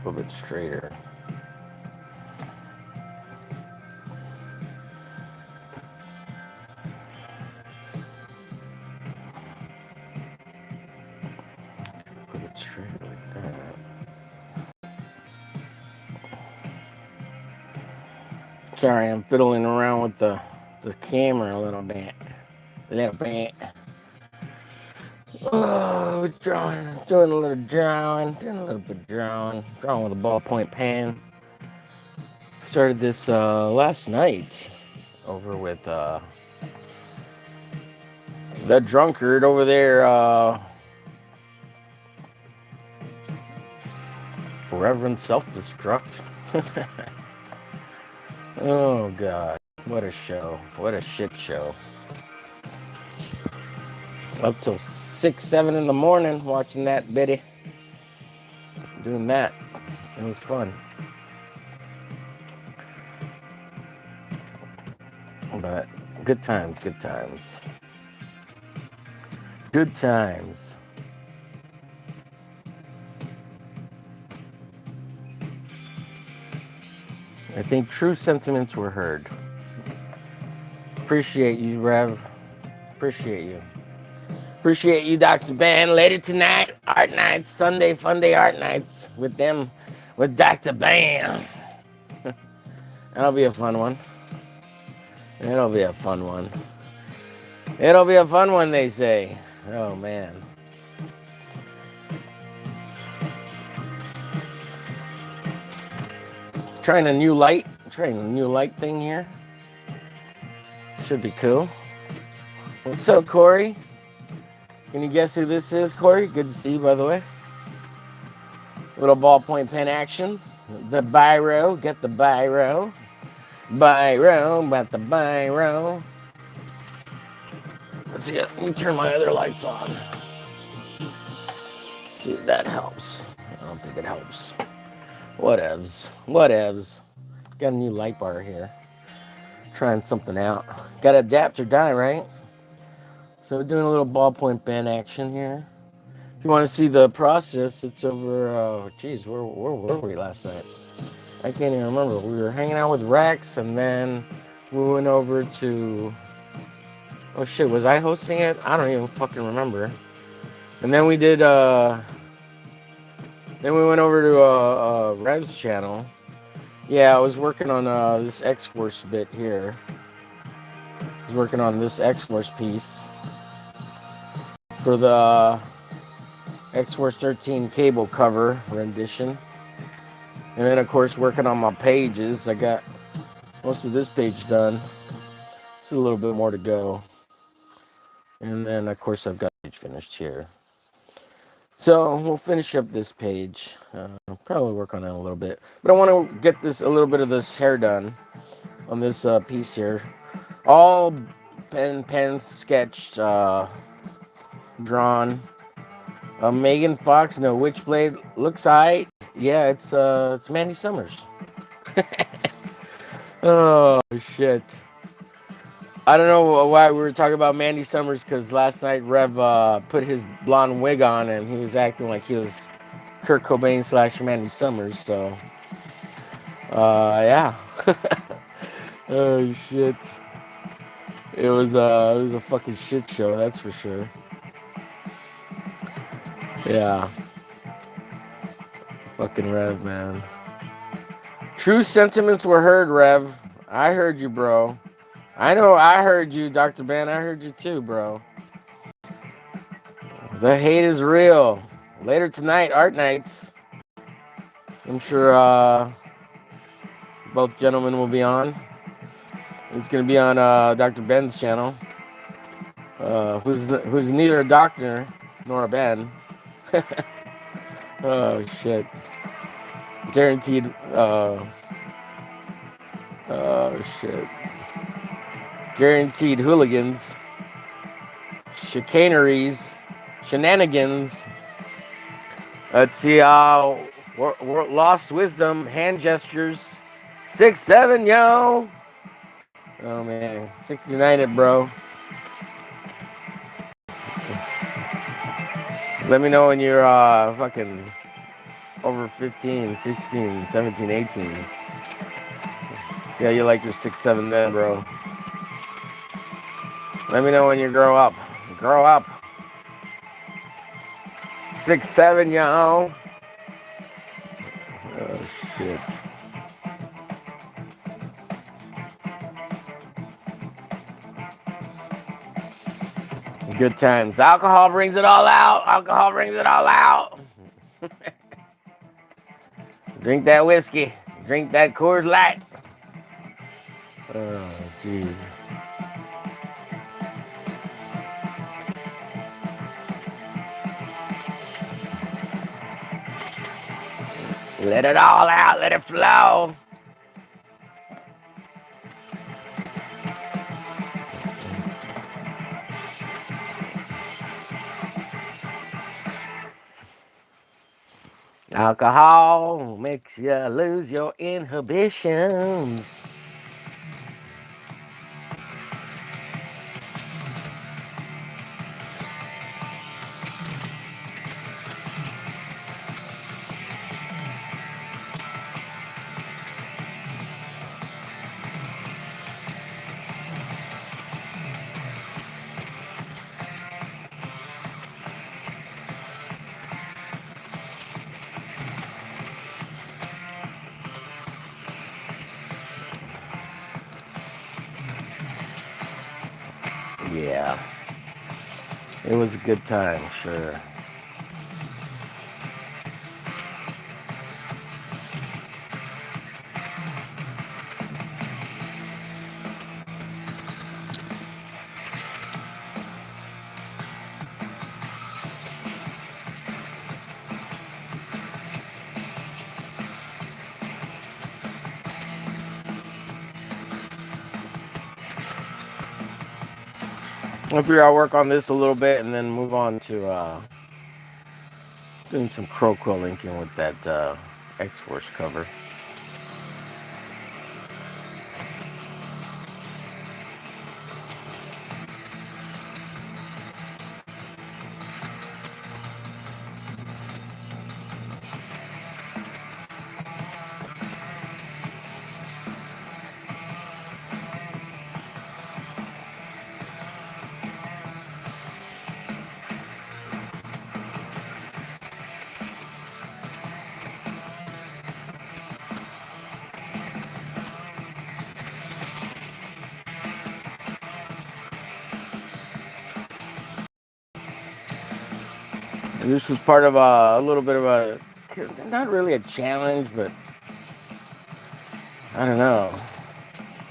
A little bit straighter. Put it straight like that. Sorry, I'm fiddling around with the camera a little bit. A little bit. Oh, drawing. Doing a little drawing. Doing a little bit of drawing. Drawing with a ballpoint pen. Started this last night over with the drunkard over there, Reverend Self-Destruct. Oh, God. What a show. What a shit show. Up till 6, 7 in the morning watching that bitty. Doing that. It was fun. But good times, good times. Good times. I think true sentiments were heard. Appreciate you, Rev. Appreciate you. Appreciate you, Dr. Ben. Later tonight, art nights, Sunday fun day art nights with them, with Dr. Ben. That'll be a fun one. It'll be a fun one. It'll be a fun one, they say. Oh, man. Trying a new light thing here. Should be cool. What's up, Corey? Can you guess who this is, Corey? Good to see you, by the way. Little ballpoint pen action. The biro. Get the biro. Biro. Got the biro. Let's see. Let me turn my other lights on. See if that helps. I don't think it helps. Whatevs. Whatevs. Got a new light bar here. Trying something out. Got to adapt or die, right? So we're doing a little ballpoint pen action here. If you want to see the process, it's over, geez, where were we last night? I can't even remember. We were hanging out with Rex, and then we went over to, oh shit, was I hosting it? I don't even fucking remember. And then we did, then we went over to Rev's channel. Yeah, I was working on this X-Force bit here. I was working on this X-Force piece for the X-Force 13 cable cover rendition. And then, of course, working on my pages. I got most of this page done. Just a little bit more to go. And then, of course, I've got the page finished here. So we'll finish up this page. Probably work on it a little bit. But I want to get this a little bit of this hair done on this piece here. All pen sketched, drawn. Megan Fox, no Witchblade. Looks alright. Yeah, it's Mandy Summers. Oh shit. I don't know why we were talking about Mandy Summers, because last night Rev put his blonde wig on and he was acting like he was Kurt Cobain / Mandy Summers. So, yeah. Oh shit. It was a fucking shit show, that's for sure. Yeah. Fucking Rev, man. True sentiments were heard, Rev. I heard you, bro. I know I heard you, Dr. Ben. I heard you too, bro. The hate is real. Later tonight, art nights. I'm sure both gentlemen will be on. It's going to be on Dr. Ben's channel, who's neither a doctor nor a Ben. Oh, shit. Guaranteed. Oh, shit. Guaranteed hooligans. Chicaneries. Shenanigans. Let's see. Lost wisdom. Hand gestures. 6'7", yo. Oh, man. 69 it, bro. Let me know when you're fucking over 15, 16, 17, 18. See how you like your 6, 7 then, bro. Let me know when you grow up. Grow up. 6, 7, y'all. Oh, shit. Good times. Alcohol brings it all out. Alcohol brings it all out. Drink that whiskey. Drink that Coors Light. Oh, jeez. Let it all out. Let it flow. Alcohol makes you lose your inhibitions. Yeah. It was a good time, sure. I'll figure I'll work on this a little bit and then move on to doing some crow quill inking with that X-Force cover. And this was part of a little bit of a, not really a challenge, but I don't know.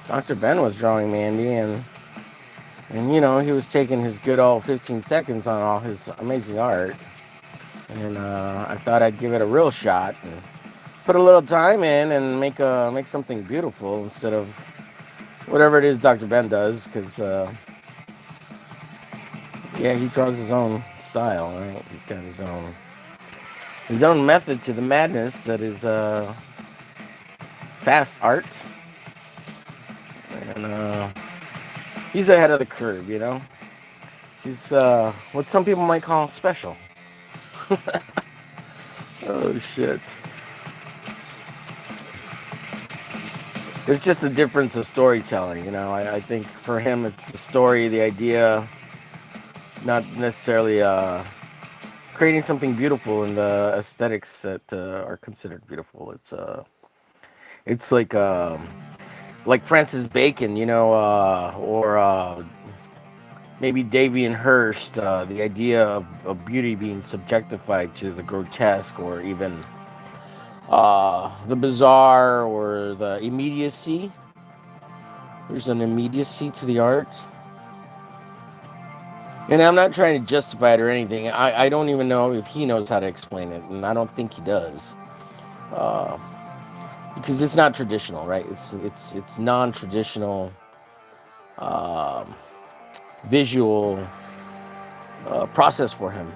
Dr. Ben was drawing Mandy, and you know, he was taking his good old 15 seconds on all his amazing art. And I thought I'd give it a real shot and put a little time in and make something beautiful instead of whatever it is Dr. Ben does, because yeah, he draws his own style, right? He's got his own method to the madness that is fast art, and he's ahead of the curve, you know. He's what some people might call special. Oh shit. It's just a difference of storytelling, you know. I think for him it's the story, the idea, not necessarily creating something beautiful in the aesthetics that are considered beautiful. It's like Francis Bacon, you know, or maybe Davian Hirst, the idea of beauty being subjectified to the grotesque, or even the bizarre, or the immediacy. There's an immediacy to the art. And I'm not trying to justify it or anything. I don't even know if he knows how to explain it, and I don't think he does. Because it's not traditional, right? It's non-traditional visual process for him.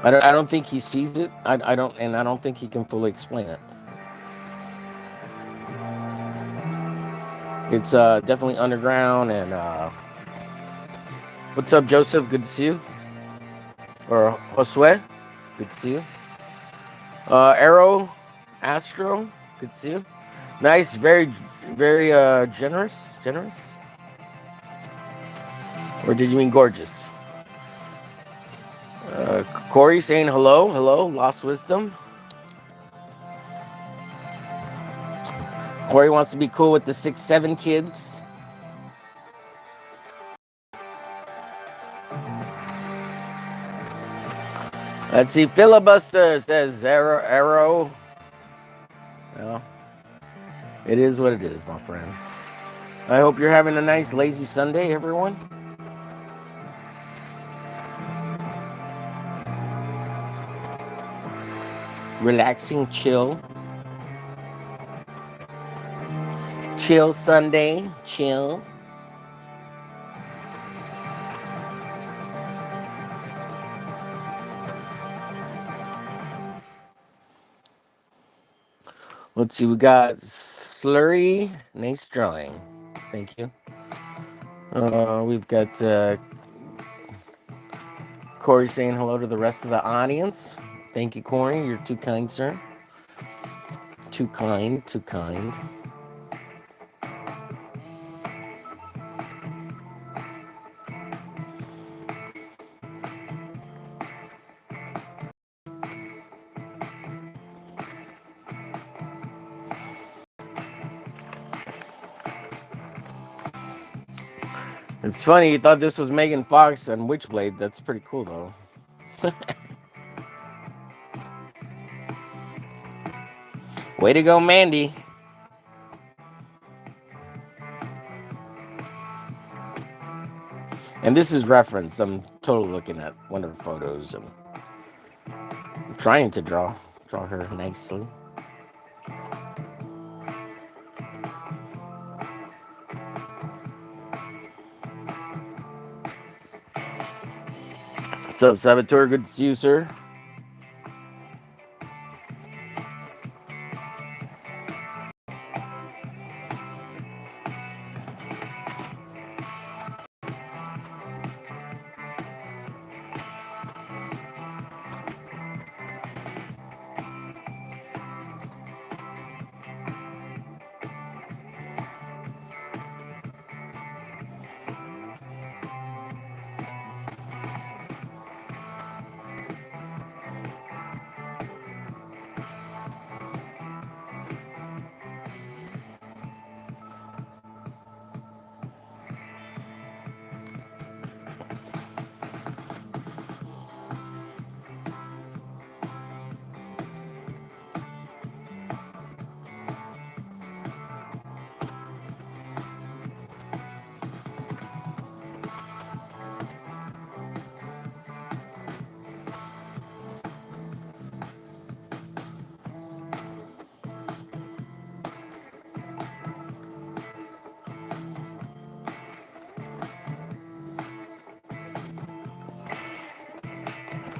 I don't think he sees it. I don't think he can fully explain it. It's definitely underground. And what's up, Joseph? Good to see you. Or Josue. Good to see you. Arrow, Astro. Good to see you. Nice, very generous. Generous. Or did you mean gorgeous? Corey saying hello. Hello. Lost Wisdom. Corey wants to be cool with the 6'7" kids. Let's see. Filibuster says Arrow. Well, it is what it is, my friend. I hope you're having a nice lazy Sunday, everyone. Relaxing, chill. Chill Sunday. Chill. Let's see. We got Slurry. Nice drawing. Thank you. We've got Corey saying hello to the rest of the audience. Thank you, Corey. You're too kind, sir. Too kind. Too kind. It's funny, you thought this was Megan Fox and Witchblade. That's pretty cool, though. Way to go, Mandy. And this is reference. I'm totally looking at one of the photos and I'm trying to draw her nicely. What's up, Saboteur? Good to see you, sir.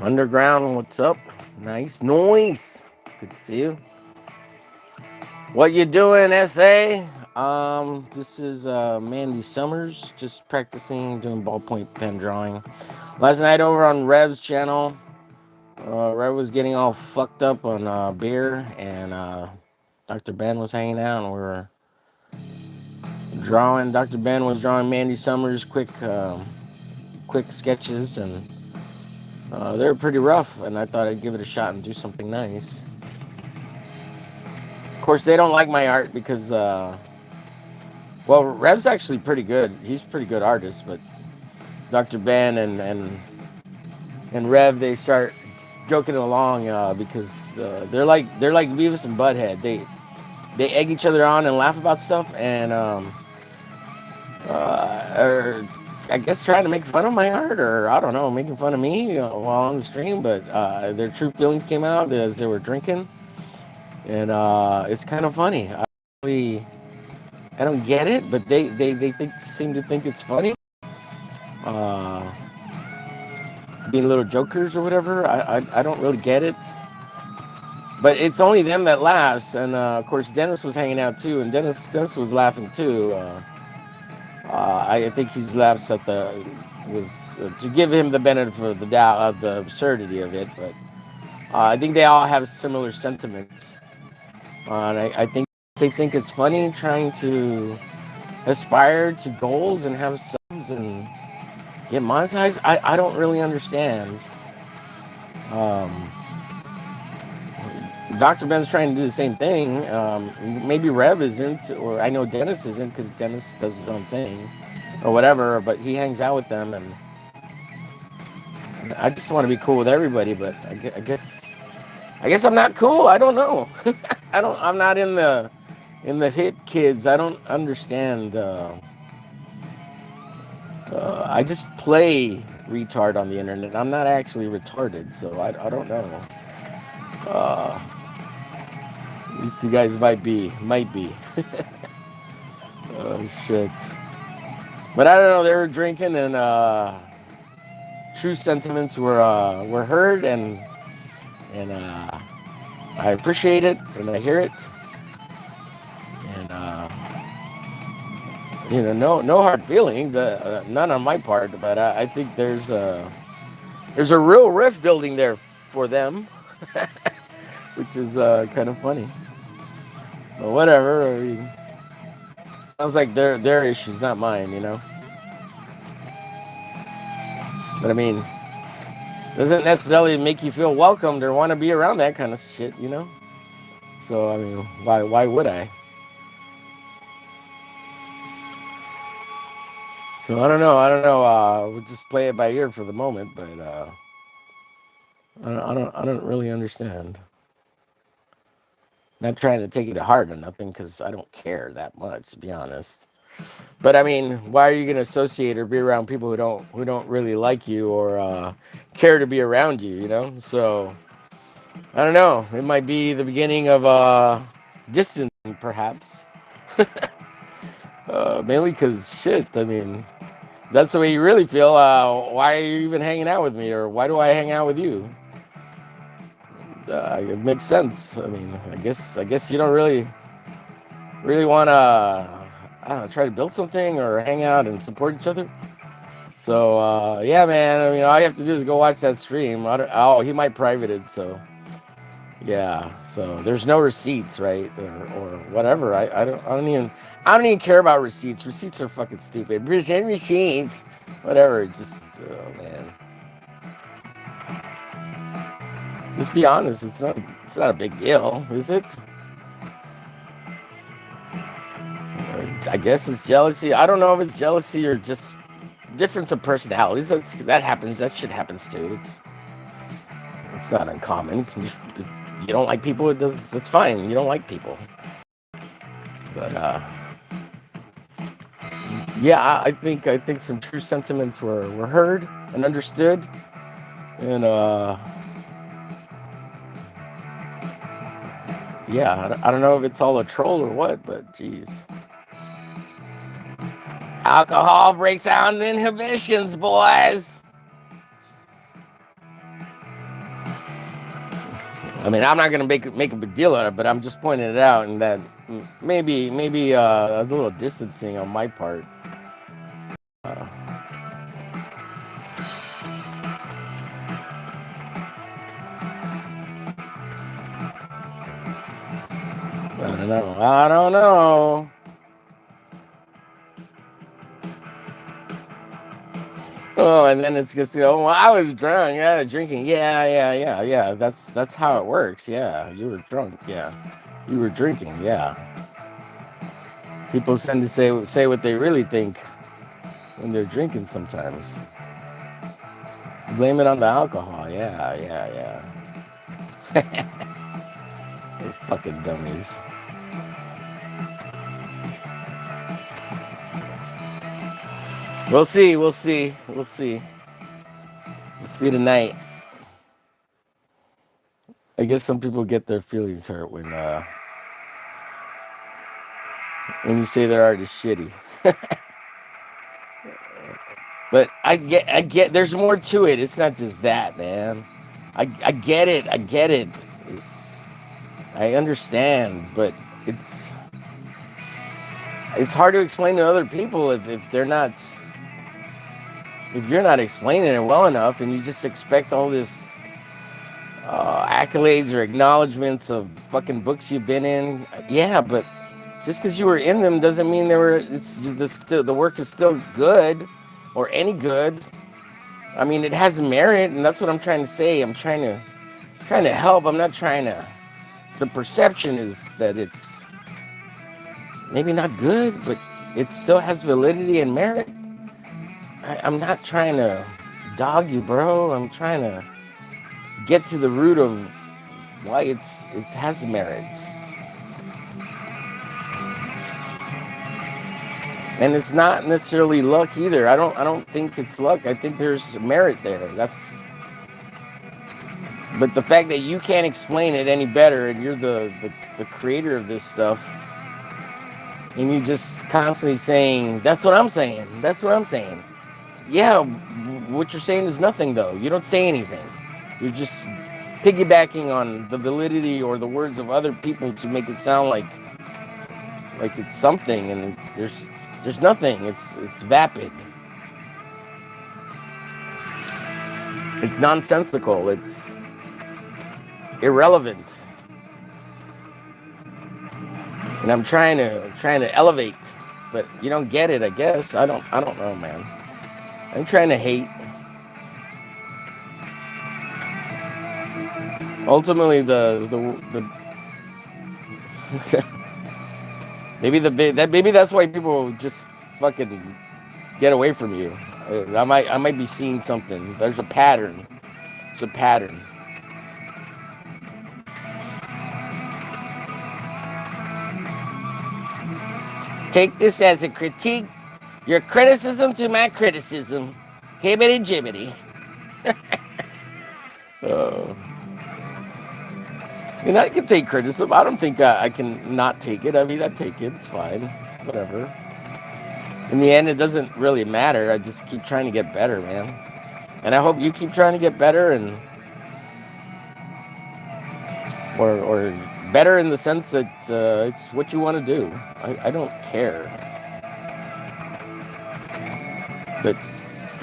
Underground, what's up? Nice noise. Good to see you. What you doing, SA? This is Mandy Summers, just practicing doing ballpoint pen drawing. Last night over on Rev's channel, Rev was getting all fucked up on beer, and Dr. Ben was hanging out, and we were drawing. Dr. Ben was drawing Mandy Summers quick sketches, and they were pretty rough, and I thought I'd give it a shot and do something nice. Of course, they don't like my art because, well, Rev's actually pretty good. He's a pretty good artist, but Dr. Ben and Rev, they start joking along because they're like Beavis and Butthead. They egg each other on and laugh about stuff, and or I guess trying to make fun of my art, or I don't know, making fun of me while on the stream. But their true feelings came out as they were drinking, and it's kind of funny. I don't get it, but they seem to think it's funny. Being little jokers or whatever. I don't really get it. But it's only them that laughs, and of course Dennis was hanging out too, and Dennis was laughing too. I think he's laughs at to give him the benefit of the doubt of the absurdity of it, but I think they all have similar sentiments. And I think they think it's funny trying to aspire to goals and have subs and get monetized. I don't really understand. Um, Dr. Ben's trying to do the same thing. Maybe Rev isn't, or I know Dennis isn't because Dennis does his own thing or whatever, but he hangs out with them. And I just want to be cool with everybody, but I guess I'm not cool. I don't know. I'm not in the hit kids. I don't understand. I just play retard on the internet. I'm not actually retarded, so I don't know. Uh, these two guys might be. Oh shit! But I don't know. They were drinking, and true sentiments were heard, and I appreciate it, and I hear it, and no hard feelings, none on my part. But I think there's a real rift building there for them, which is kind of funny. But whatever. I mean, sounds like their issues, not mine. But I mean, doesn't necessarily make you feel welcomed or want to be around that kind of shit. So I mean, why would I? So I don't know. We'll just play it by ear for the moment, but I don't really understand. Not trying to take it to heart or nothing, because I don't care that much, to be honest. But I mean, why are you going to associate or be around people who don't really like you or care to be around you? So I don't know. It might be the beginning of distancing, perhaps. Mainly because shit. I mean, that's the way you really feel. Why are you even hanging out with me, or why do I hang out with you? It makes sense. I mean, I guess you don't really want to, I don't know, try to build something or hang out and support each other. So yeah, man. I mean, all you have to do is go watch that stream. He might private it, so yeah. So there's no receipts, right, or whatever. I don't even care about receipts. Receipts are fucking stupid. Present receipts, whatever. Oh man. Just be honest. It's not a big deal, is it? I guess it's jealousy. I don't know if it's jealousy or just difference of personalities. That happens. That shit happens too. It's not uncommon. You don't like people. That's fine. You don't like people. But yeah, I think some true sentiments were heard and understood, and yeah, I don't know if it's all a troll or what, but geez. Alcohol breaks down inhibitions, boys. I mean, I'm not gonna make a big deal out of it, but I'm just pointing it out, and that maybe a little distancing on my part. I don't know. Oh, and then it's just well, I was drunk, yeah, drinking, yeah. That's how it works. Yeah, you were drunk, yeah, you were drinking, yeah. People tend to say what they really think when they're drinking. Sometimes blame it on the alcohol. Yeah. They're fucking dummies. We'll see. We'll see tonight. I guess some people get their feelings hurt when you say their art is shitty. But I get. There's more to it. It's not just that, man. I get it. I understand, but it's hard to explain to other people if they're not, if you're not explaining it well enough, and you just expect all this accolades or acknowledgments of fucking books you've been in. Yeah, but just because you were in them doesn't mean they were. The work is still good, or any good. I mean, it has merit, and that's what I'm trying to say. I'm trying to help. I'm not trying to. The perception is that it's maybe not good, but it still has validity and merit. I'm not trying to dog you, bro. I'm trying to get to the root of why it has merit. And it's not necessarily luck either. I don't think it's luck. I think there's merit there. But the fact that you can't explain it any better, and you're the creator of this stuff, and you just constantly saying, that's what I'm saying. That's what I'm saying. Yeah, what you're saying is nothing though. You don't say anything. You're just piggybacking on the validity or the words of other people to make it sound like it's something, and there's nothing. It's vapid. It's nonsensical. It's irrelevant. And I'm trying to elevate, but you don't get it, I guess. I don't know, man. I'm trying to hate. Ultimately, maybe that's why people just fucking get away from you. I might be seeing something. There's a pattern. It's a pattern. Take this as a critique. Your criticism to my criticism. Hibbity jibbity. And I can take criticism. I don't think I can not take it. I mean, I take it. It's fine. Whatever. In the end, it doesn't really matter. I just keep trying to get better, man. And I hope you keep trying to get better, and or better in the sense that it's what you want to do. I don't care. But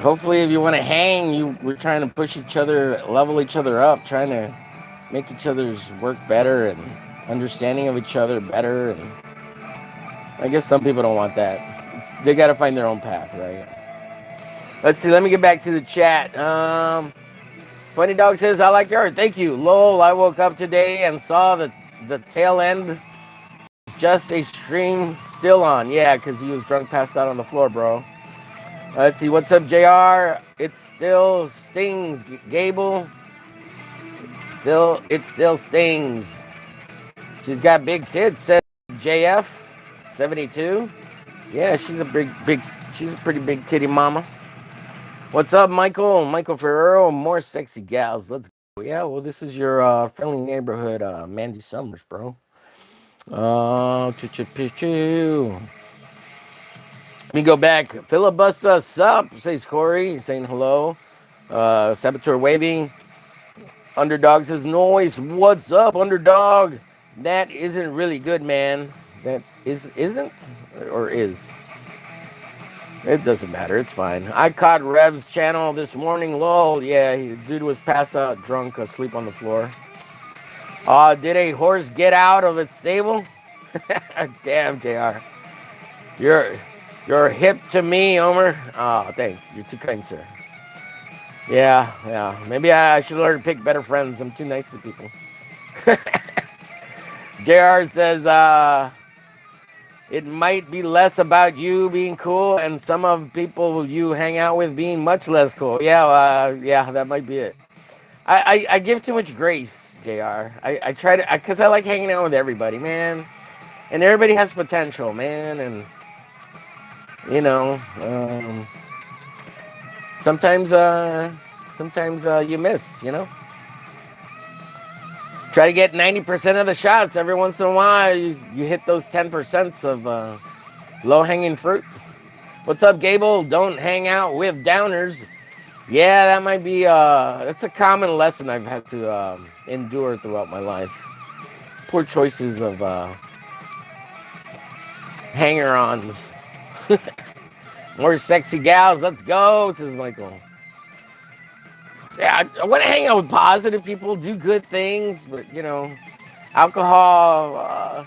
hopefully, if you want to hang, we're trying to push each other, level each other up, trying to make each other's work better and understanding of each other better. And I guess some people don't want that. They got to find their own path, right? Let's see. Let me get back to the chat. Funny Dog says, I like your art. Thank you. Lol, I woke up today and saw the tail end. It's just a stream still on. Yeah, because he was drunk, passed out on the floor, bro. Let's see. What's up, JR? It still stings, Gable. It still stings. She's got big tits, said JF 72. Yeah, she's a pretty big titty mama. What's up, Michael? Michael Ferrero, more sexy gals. Let's go. Yeah, well, this is your friendly neighborhood, Mandy Summers, bro. Let me go back. Filibuster, sup? Says Corey, saying hello. Saboteur waving. Underdog says noise. What's up, Underdog? That isn't really good, man. That isn't or is. It doesn't matter. It's fine. I caught Rev's channel this morning. Lol. Yeah, dude was passed out, drunk, asleep on the floor. Did a horse get out of its stable? Damn, JR. You're hip to me, Omer. Oh, thanks. You're too kind, sir. Yeah. Maybe I should learn to pick better friends. I'm too nice to people. JR says, it might be less about you being cool and some of people you hang out with being much less cool. Yeah, that might be it. I give too much grace, JR. I try to, because I like hanging out with everybody, man. And everybody has potential, man. And, you know, sometimes you miss, you know. Try to get 90% of the shots. Every once in a while, you hit those 10% of low-hanging fruit. What's up, Gable? Don't hang out with downers. Yeah, that might be, that's a common lesson I've had to endure throughout my life. Poor choices of hanger-ons. More sexy gals. Let's go, says Michael. Yeah, I want to hang out with positive people, do good things, but alcohol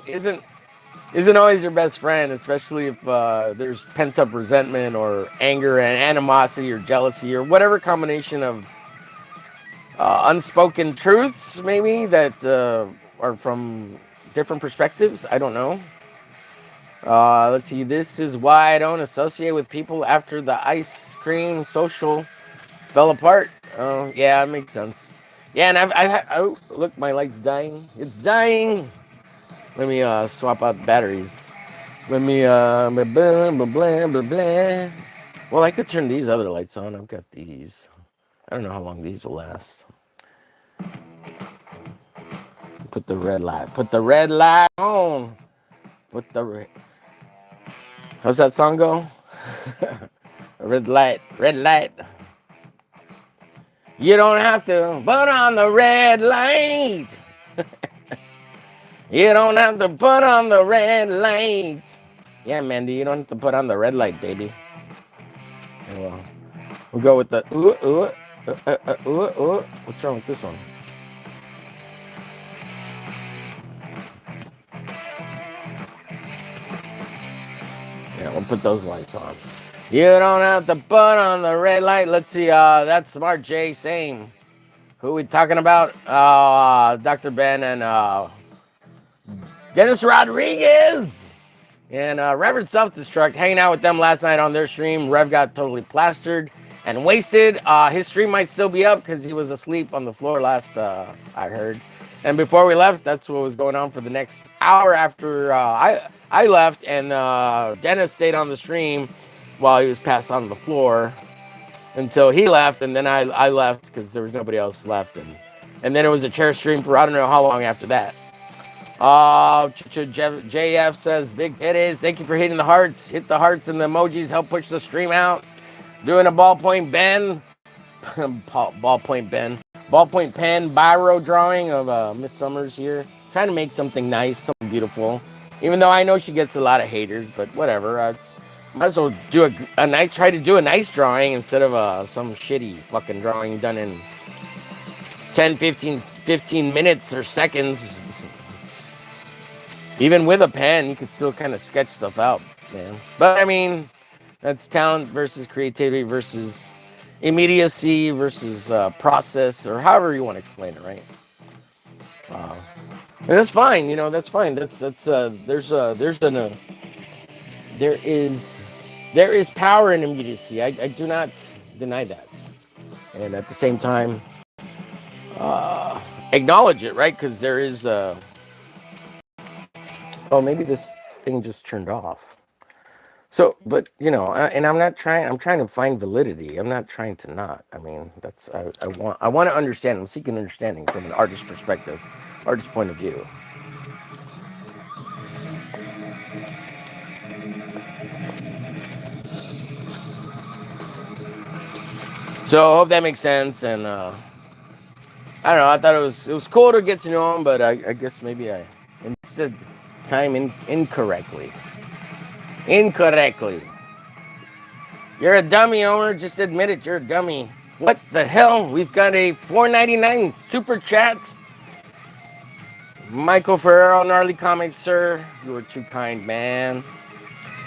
isn't always your best friend, especially if there's pent up resentment or anger and animosity or jealousy or whatever combination of unspoken truths, maybe that are from different perspectives. I don't know. Let's see. This is why I don't associate with people after the ice cream social fell apart. Oh, yeah, it makes sense. Yeah, and oh, look, my light's dying. It's dying. Let me swap out batteries. Let me blah blah blah blah blah blah. Well, I could turn these other lights on. I've got these. I don't know how long these will last. Put the red light. Put the red light on. Put the red. How's that song go? Red light, red light. You don't have to put on the red light. You don't have to put on the red light. Yeah, Mandy, you don't have to put on the red light, baby. Well, we'll go with the ooh. What's wrong with this one? Yeah, we'll put those lights on. You don't have to put on the red light. Let's see. That's Smart J. Same. Who we talking about? Dr. Ben and Dennis Rodriguez. And Reverend Self-Destruct, hanging out with them last night on their stream. Rev got totally plastered and wasted. His stream might still be up because he was asleep on the floor last I heard. And before we left, that's what was going on for the next hour after I left. And Dennis stayed on the stream while he was passed on the floor until he left. And then I left because there was nobody else left. And then it was a chair stream for I don't know how long after that. JF says, big titties. Thank you for hitting the hearts. Hit the hearts and the emojis. Help push the stream out. Doing a ballpoint Ben. Ballpoint pen biro drawing of Miss Summers here. Trying to make something nice, something beautiful. Even though I know she gets a lot of haters, but whatever. Might as well do a nice, try to do a nice drawing instead of some shitty fucking drawing done in 10, 15 minutes or seconds. Even with a pen, you can still kind of sketch stuff out, man. But I mean, that's talent versus creativity versus immediacy versus process, or however you want to explain it, right? And that's fine, that's fine. There is power in immediacy. I do not deny that, and at the same time, acknowledge it, right? Because there is. Oh, maybe this thing just turned off. So, but and I'm trying to find validity. I'm not trying to not. I mean, I want to understand. I'm seeking understanding from an artist perspective, artist point of view. So I hope that makes sense. And I don't know. I thought it was cool to get to know him, but I guess maybe I invested time incorrectly. You're a dummy, Omer. Just admit it. You're a dummy. What the hell? We've got a $4.99 super chat. Michael Ferrero, Gnarly Comics, sir. You were too kind, man.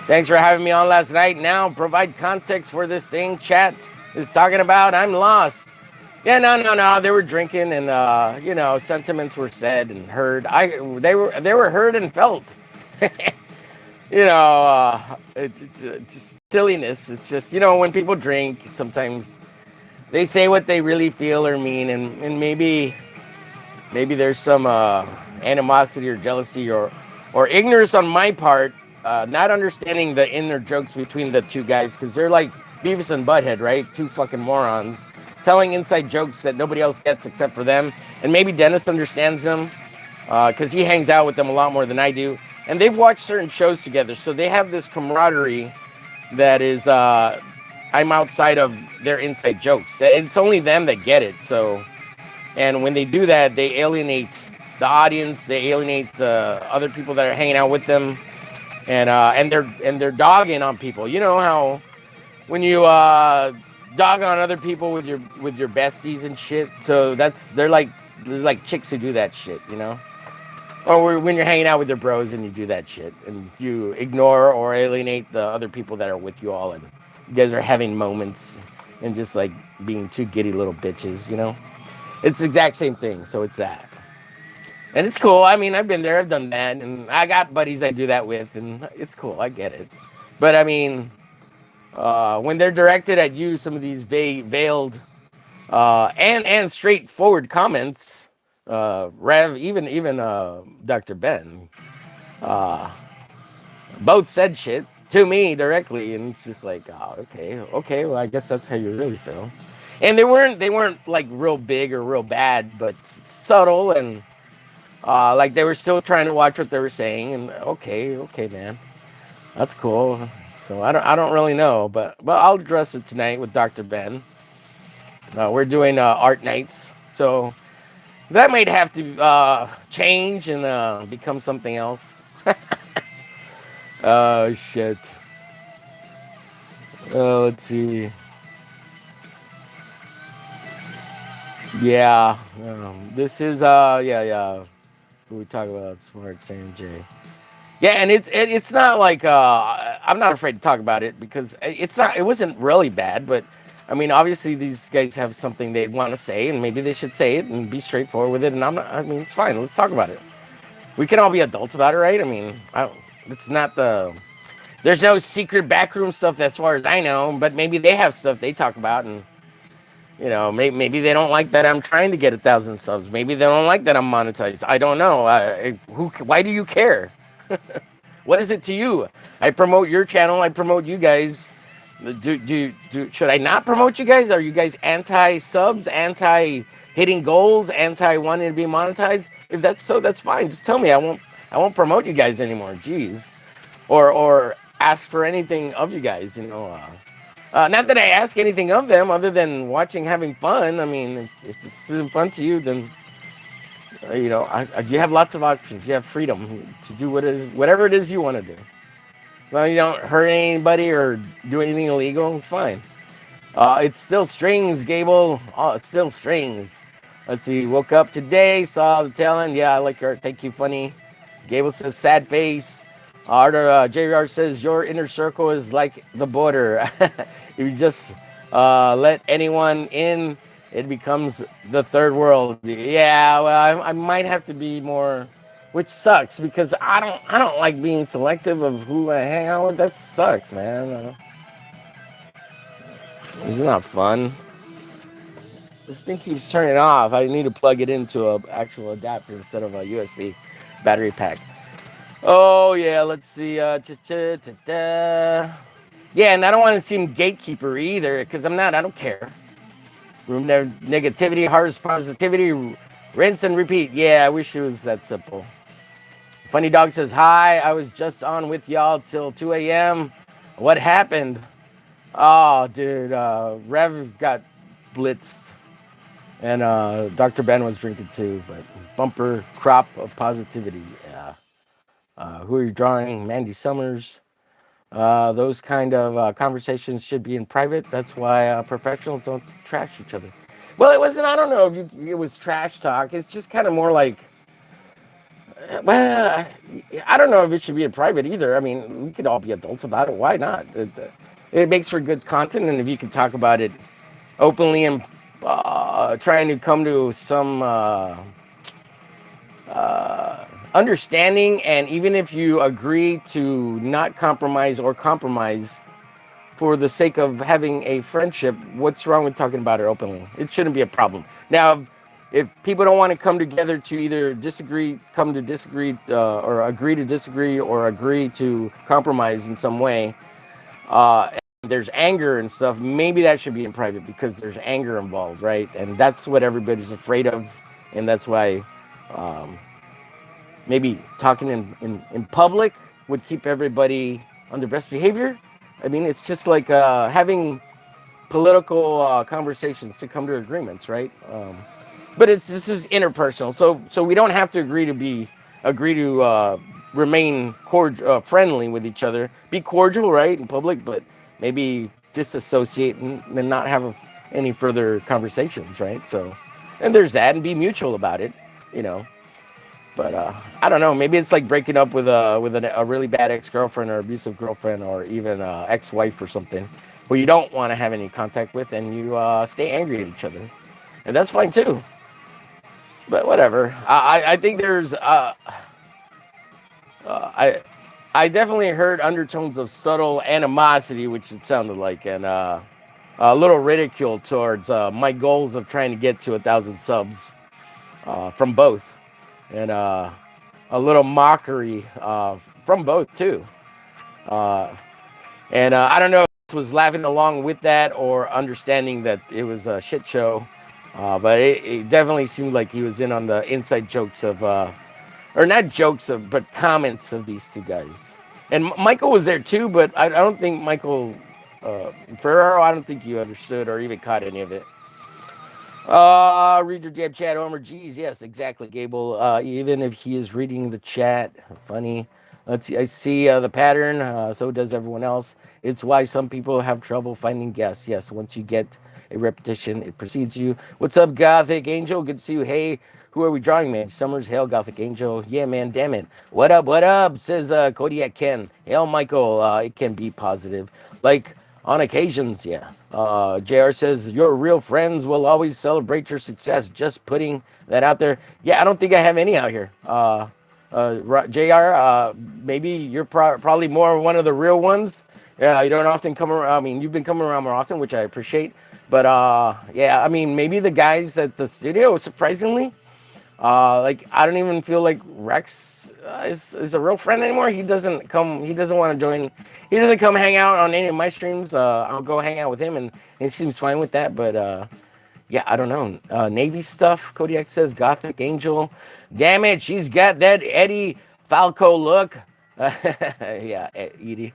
Thanks for having me on last night. Now provide context for this thing chat is talking about. I'm lost. Yeah, no. They were drinking, and sentiments were said and heard. They were heard and felt. Just silliness. It's just when people drink, sometimes they say what they really feel or mean, and maybe there's some animosity or jealousy or ignorance on my part, not understanding the inner jokes between the two guys, because they're like Beavis and Butthead, right? Two fucking morons telling inside jokes that nobody else gets except for them. And maybe Dennis understands them because he hangs out with them a lot more than I do. And they've watched certain shows together, so they have this camaraderie that is I'm outside of their inside jokes. It's only them that get it. So, and when they do that, they alienate the audience. They alienate other people that are hanging out with them, and they're dogging on people. You know how when you dog on other people with your besties and shit. So they're like chicks who do that shit, you know. Or when you're hanging out with your bros and you do that shit and you ignore or alienate the other people that are with you all, and you guys are having moments and just like being two giddy little bitches, you know. It's the exact same thing. So it's that. And it's cool. I mean, I've been there, I've done that, and I got buddies I do that with, and it's cool. I get it. But I mean, when they're directed at you, some of these veiled and straightforward comments, Rev, even Dr. Ben, uh, both said shit to me directly, and it's just like, oh, okay, well, I guess that's how you really feel. And they weren't like real big or real bad, but subtle, and like they were still trying to watch what they were saying. And okay, man, that's cool. So I don't really know, but I'll address it tonight with Dr. Ben. We're doing art nights, so that might have to change and become something else. Oh shit. Let's see. Yeah, this is yeah. We talk about Smart Sam J. Yeah, and it's not like I'm not afraid to talk about it because it wasn't really bad, but I mean obviously these guys have something they want to say and maybe they should say it and be straightforward with it, and I mean it's fine. Let's talk about it. We can all be adults about it, right? I mean, it's not there's no secret backroom stuff as far as I know, but maybe they have stuff they talk about, and you know, maybe they don't like that I'm trying to get 1,000 subs. Maybe they don't like that I'm monetized. I don't know. Why do you care? What is it to you? I promote your channel. I promote you guys. Should I not promote you guys? Are you guys anti subs, anti hitting goals, anti wanting to be monetized? If that's so, that's fine. Just tell me. I won't promote you guys anymore. Jeez, or ask for anything of you guys. You know. Not that I ask anything of them other than watching, having fun. I mean, if it's fun to you, then you know, you have lots of options. You have freedom to do whatever it is you want to do. Well, you don't hurt anybody or do anything illegal. It's fine. It's still strings, Gable. Oh, it's still strings. Let's see. Woke up today, saw the tail end. Yeah, I like your art. Thank you, funny. Gable says sad face. JR says your inner circle is like the border. If you just let anyone in, it becomes the third world. Yeah, well, I might have to be more, which sucks because I don't like being selective of who I hang out with. That sucks, man. It's not fun. This thing keeps turning off. I need to plug it into an actual adapter instead of a USB battery pack. Oh yeah, let's see. Yeah, and I don't want to seem gatekeeper either, because I'm not. I don't care. Room negativity, harvest positivity, rinse and repeat. Yeah, I wish it was that simple. Funny Dog says hi. I was just on with y'all till 2 a.m. What happened? Oh, dude, Rev got blitzed, and Dr. Ben was drinking too. But bumper crop of positivity. Yeah. Who are you drawing? Mandy Summers. Those kind of conversations should be in private. That's why professionals don't trash each other. Well, it wasn't. I don't know if it was trash talk. It's just kind of more like, well, I don't know if it should be in private either. I mean, we could all be adults about it. Why not? It makes for good content, and if you can talk about it openly and trying to come to some understanding, and even if you agree to not compromise or compromise for the sake of having a friendship, what's wrong with talking about it openly? It shouldn't be a problem. Now, if people don't want to come together to either come to disagree, or agree to disagree, or agree to compromise in some way, and there's anger and stuff, maybe that should be in private because there's anger involved, right? And that's what everybody's afraid of, and that's why maybe talking in public would keep everybody on their best behavior. I mean, it's just like having political conversations to come to agreements, right? But this is interpersonal, so we don't have to agree to remain friendly with each other, be cordial, right, in public, but maybe disassociate and not have any further conversations, right? So, and there's that, and be mutual about it, you know. But I don't know. Maybe it's like breaking up with a really bad ex-girlfriend or abusive girlfriend or even ex-wife or something, who you don't want to have any contact with, and you stay angry at each other, and that's fine too. But whatever. I think there's I definitely heard undertones of subtle animosity, which it sounded like, and a little ridicule towards my goals of trying to get to 1,000 subs from both, and a little mockery from both too. Uh, and I don't know if he was laughing along with that or understanding that it was a shit show, but it definitely seemed like he was in on the inside jokes of, or not jokes of, but comments of these two guys. And Michael was there too, but I don't think Michael Ferraro, I don't think you understood or even caught any of it. Read your damn chat, Homer. Geez, yes, exactly, Gable. Even if he is reading the chat, funny. Let's see. I see the pattern. So does everyone else. It's why some people have trouble finding guests. Yes, once you get a repetition, it precedes you. What's up, Gothic Angel? Good to see you. Hey, who are we drawing, man? Summers, hail, Gothic Angel. Yeah, man, damn it. What up, what up? Says Kodiak Ken. Hail, Michael. It can be positive. Like, on occasions, yeah. JR says, your real friends will always celebrate your success. Just putting that out there. Yeah, I don't think I have any out here. JR, maybe you're probably more one of the real ones. Yeah, you don't often come around. I mean, you've been coming around more often, which I appreciate. But yeah, I mean, maybe the guys at the studio, surprisingly, like I don't even feel like Rex is a real friend anymore. He doesn't come. He doesn't want to join. He doesn't come hang out on any of my streams. I'll go hang out with him, and he seems fine with that. But yeah, I don't know. Navy stuff. Kodiak says Gothic Angel. Damn it, she's got that Eddie Falco look. Yeah, Edie.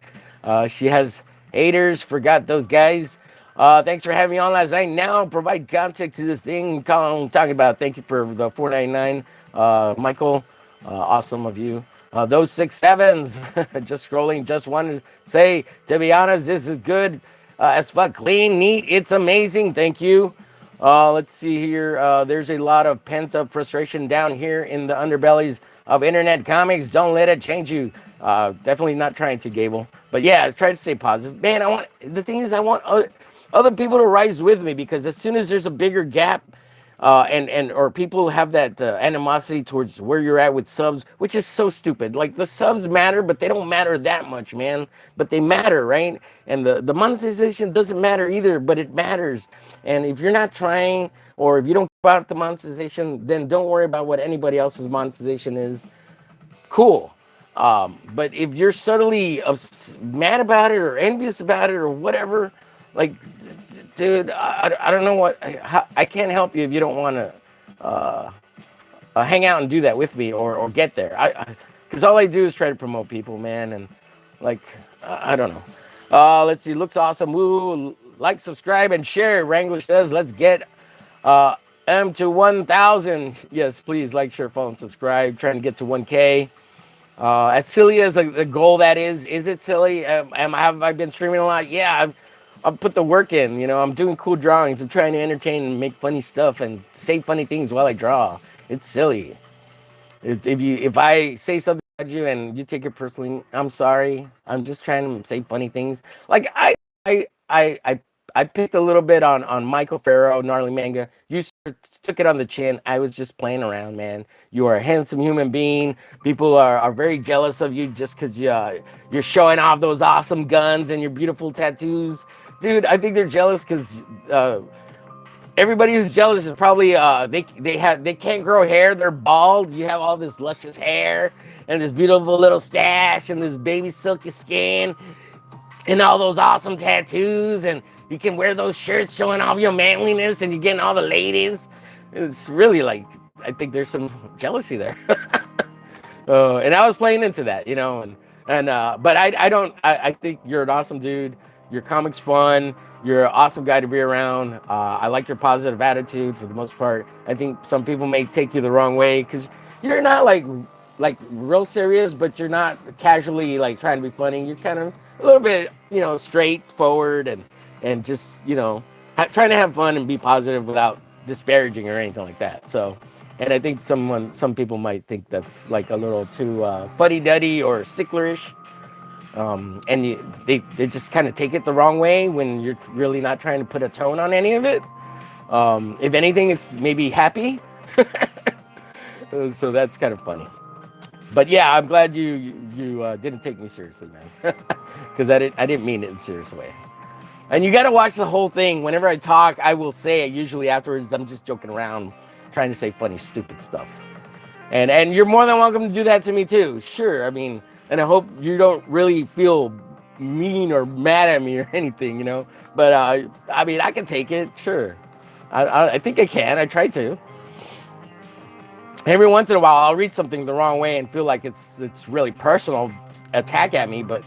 She has haters. Forgot those guys. Thanks for having me on last night. Now provide context to this thing I'm talking about. Thank you for the $4.99, Michael. Awesome of you. Those 6 7s. Just scrolling. Just wanted to say, to be honest, this is good as fuck. Clean, neat. It's amazing. Thank you. Let's see here. There's a lot of pent up frustration down here in the underbellies of internet comics. Don't let it change you. Definitely not trying to, Gable. But yeah, try to stay positive. Man, the thing is, I want other people to rise with me, because as soon as there's a bigger gap, and or people have that animosity towards where you're at with subs, which is so stupid. Like, the subs matter, but they don't matter that much, man. But they matter, right? And the monetization doesn't matter either, but it matters. And if you're not trying, or if you don't care about the monetization, then don't worry about what anybody else's monetization is. Cool. But if you're subtly mad about it or envious about it or whatever, like, dude, I don't know what, I can't help you if you don't want to hang out and do that with me, or get there. Because all I do is try to promote people, man, and like, I don't know. Let's see, looks awesome. Woo, like, subscribe, and share. Wrangler says, let's get M to 1,000. Yes, please like, share, follow, and subscribe. Trying to get to 1K. As silly as the goal that is it silly? Have I been streaming a lot? Yeah, I've put the work in. You know, I'm doing cool drawings. I'm trying to entertain and make funny stuff and say funny things while I draw. It's silly. If I say something about you and you take it personally, I'm sorry. I'm just trying to say funny things. Like, I picked a little bit on Michael Farrow, Gnarly Manga. You took it on the chin. I was just playing around, man. You are a handsome human being. People are very jealous of you just because you're showing off those awesome guns and your beautiful tattoos. Dude, I think they're jealous because everybody who's jealous is probably they can't grow hair. They're bald. You have all this luscious hair and this beautiful little stash and this baby silky skin and all those awesome tattoos, and you can wear those shirts showing off your manliness, and you're getting all the ladies. It's really like, I think there's some jealousy there. And I was playing into that, you know, and but I think you're an awesome dude. Your comic's fun. You're an awesome guy to be around. I like your positive attitude for the most part. I think some people may take you the wrong way because you're not like real serious, but you're not casually like trying to be funny. You're kind of a little bit, you know, straightforward, and and just trying to have fun and be positive without disparaging or anything like that. So, and I think some people might think that's like a little too fuddy-duddy or sticklerish, and they just kind of take it the wrong way when you're really not trying to put a tone on any of it. If anything, it's maybe happy. So that's kind of funny. But yeah, I'm glad you didn't take me seriously, man, because I didn't mean it in a serious way. And you got to watch the whole thing. Whenever I talk, I will say it. Usually afterwards, I'm just joking around, trying to say funny, stupid stuff. And you're more than welcome to do that to me too. Sure. I mean, and I hope you don't really feel mean or mad at me or anything, But I mean, I can take it. Sure. I think I can. I try to. Every once in a while, I'll read something the wrong way and feel like it's really personal attack at me, but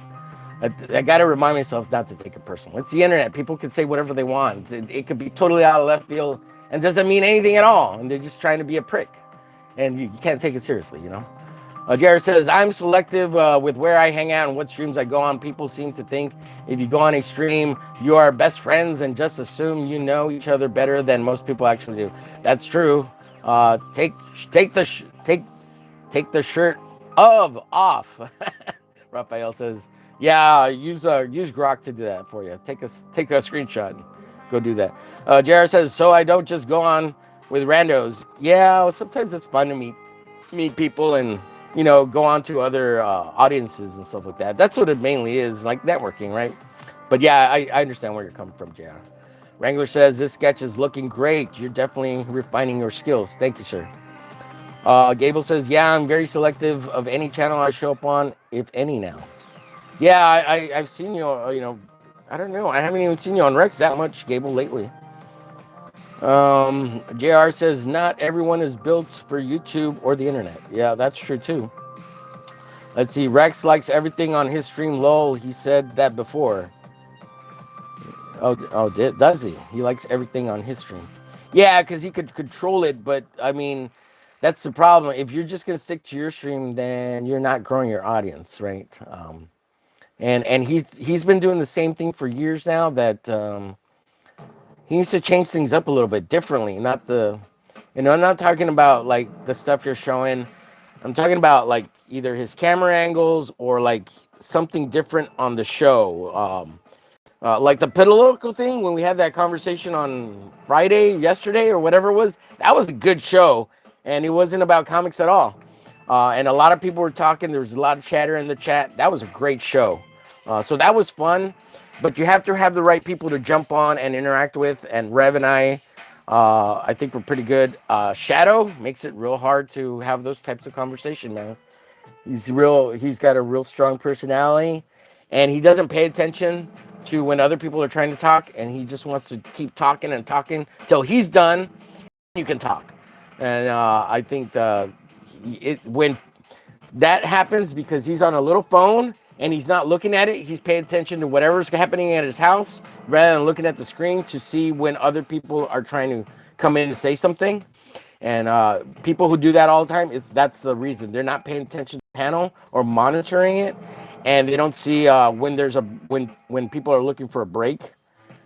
I got to remind myself not to take it personal. It's the internet. People can say whatever they want. It could be totally out of left field and doesn't mean anything at all. And they're just trying to be a prick. And you can't take it seriously, Jared says, I'm selective with where I hang out and what streams I go on. People seem to think if you go on a stream, you are best friends and just assume you know each other better than most people actually do. That's true. Take the shirt off. Raphael says, yeah, use Grok to do that for you. Take a screenshot and go do that. Jared says, so I don't just go on with randos. Yeah, sometimes it's fun to meet people and go on to other audiences and stuff like that. That's what it mainly is, like networking, right? But yeah, I understand where you're coming from, JR. Wrangler says, this sketch is looking great. You're definitely refining your skills. Thank you, sir. Gable says, yeah, I'm very selective of any channel I show up on, if any now. Yeah, I've seen you, I don't know. I haven't even seen you on Rex that much, Gable, lately. JR says, not everyone is built for YouTube or the internet. Yeah, that's true, too. Let's see. Rex likes everything on his stream. Lol, he said that before. Oh, does he? He likes everything on his stream. Yeah, because he could control it, but I mean, that's the problem. If you're just gonna stick to your stream, then you're not growing your audience, right? And he's been doing the same thing for years now. That he needs to change things up a little bit differently. Not I'm not talking about like the stuff you're showing. I'm talking about like either his camera angles or like something different on the show. Like the political thing, when we had that conversation on yesterday, or whatever it was, that was a good show. And it wasn't about comics at all. And a lot of people were talking. There was a lot of chatter in the chat. That was a great show. So that was fun. But you have to have the right people to jump on and interact with. And Rev and I think we're pretty good. Shadow makes it real hard to have those types of conversation, man. He's got a real strong personality. And he doesn't pay attention to when other people are trying to talk, and he just wants to keep talking and talking till he's done. You can talk, and I think when that happens, because he's on a little phone and he's not looking at it, he's paying attention to whatever's happening at his house rather than looking at the screen to see when other people are trying to come in and say something. And people who do that all the time, that's the reason. They're not paying attention to the panel or monitoring it, and they don't see when people are looking for a break.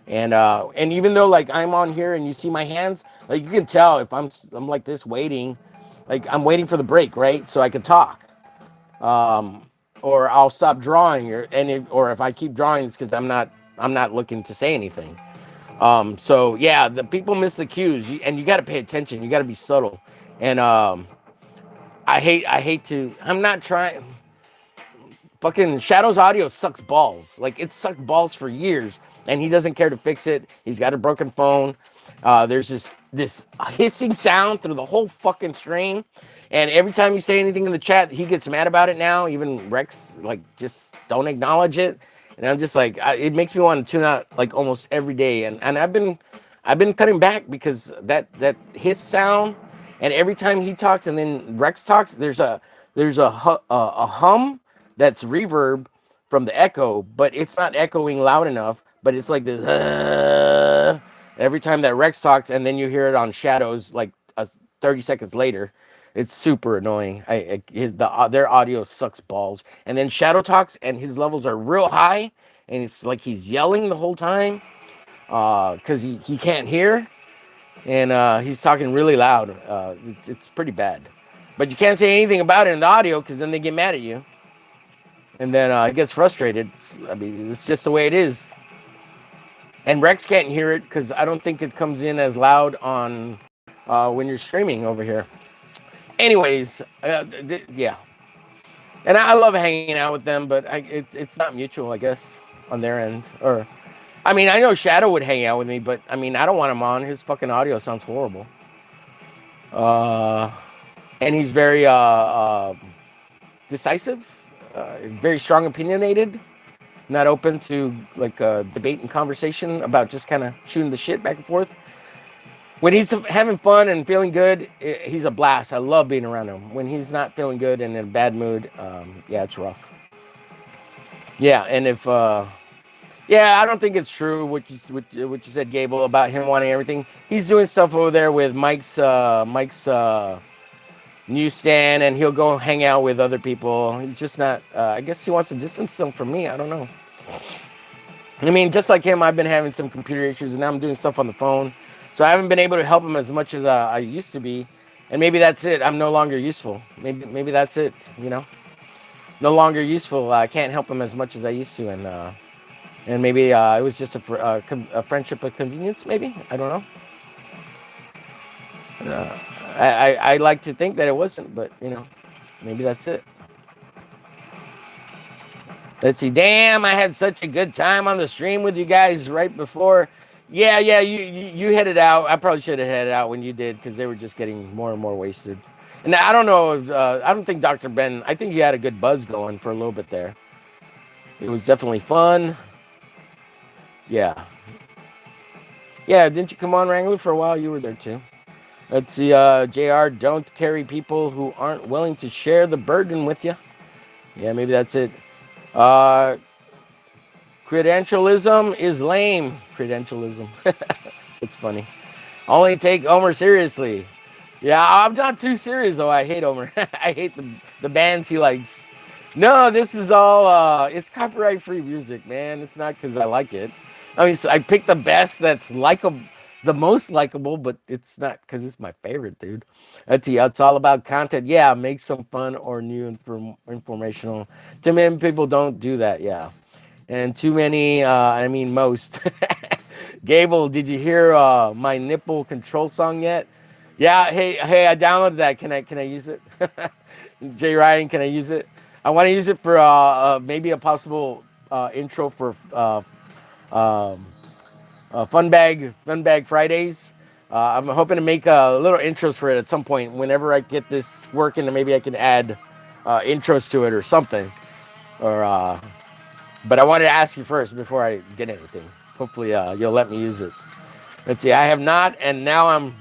And even though like I'm on here and you see my hands, like you can tell if I'm like this waiting, like I'm waiting for the break, right? So I can talk. Or I'll stop drawing, or if I keep drawing, it's because I'm not looking to say anything. So yeah, the people miss the cues, and you got to pay attention. You got to be subtle. And I hate to. I'm not trying. Fucking Shadow's audio sucks balls. Like it sucked balls for years, and he doesn't care to fix it. He's got a broken phone. There's this hissing sound through the whole fucking stream, and every time you say anything in the chat, he gets mad about it now. Even Rex, like, just don't acknowledge it. And I'm just like, it makes me want to tune out like almost every day. And I've been cutting back because that hiss sound, and every time he talks and then Rex talks, there's a hum that's reverb from the echo, but it's not echoing loud enough. But it's like this every time that Rex talks, and then you hear it on Shadows like 30 seconds later. It's super annoying. Their audio sucks balls. And then Shadow talks, and his levels are real high, and it's like he's yelling the whole time. because he can't hear, and he's talking really loud. It's pretty bad. But you can't say anything about it in the audio because then they get mad at you, and then he gets frustrated. I mean, it's just the way it is. And Rex can't hear it because I don't think it comes in as loud on when you're streaming over here. Anyways, yeah. And I love hanging out with them, but it's not mutual, I guess, on their end. Or, I mean, I know Shadow would hang out with me, but I mean, I don't want him on. His fucking audio sounds horrible. And he's very decisive, very strong opinionated, not open to like debate and conversation about just kind of shooting the shit back and forth. When he's having fun and feeling good, he's a blast. I love being around him. When he's not feeling good and in a bad mood, yeah, it's rough. Yeah, and if yeah, I don't think it's true what you said, Gable, about him wanting everything. He's doing stuff over there with Mike's newsstand, and he'll go hang out with other people. He's just not. I guess he wants to distance himself from me. I don't know. I mean, just like him, I've been having some computer issues, and now I'm doing stuff on the phone. So I haven't been able to help him as much as I used to be, and maybe that's it. I'm no longer useful. Maybe that's it. You know, no longer useful. I can't help him as much as I used to, and maybe it was just a friendship of convenience. Maybe I don't know. I like to think that it wasn't, but you know, maybe that's it. Let's see. Damn, I had such a good time on the stream with you guys right before. Yeah, you headed out. I probably should have headed out when you did because they were just getting more and more wasted. And I don't know if I don't think Dr. Ben. I think he had a good buzz going for a little bit there. It was definitely fun. Yeah. Yeah, didn't you come on, Wrangler, for a while? You were there too. Let's see. JR, don't carry people who aren't willing to share the burden with you. Yeah, maybe that's it. Credentialism is lame. Credentialism. It's funny. Only take Omer seriously. Yeah, I'm not too serious though. I hate Omer. I hate the bands he likes. No, this is all it's copyright free music, man. It's not because I like it. I mean, so I picked the best that's likable, the most likable, but it's not because it's my favorite, dude. It's all about content. Yeah, make some fun or new informational. Too many people don't do that. Yeah, and too many. I mean, most. Gable, did you hear my nipple control song yet? Yeah. Hey, I downloaded that. Can I use it? Jay Ryan, can I use it? I want to use it for maybe a possible intro for Fun Bag Fridays. I'm hoping to make little intros for it at some point. Whenever I get this working, and maybe I can add intros to it or something. Or, but I wanted to ask you first before I did anything. Hopefully, you'll let me use it. Let's see. I have not, and now I'm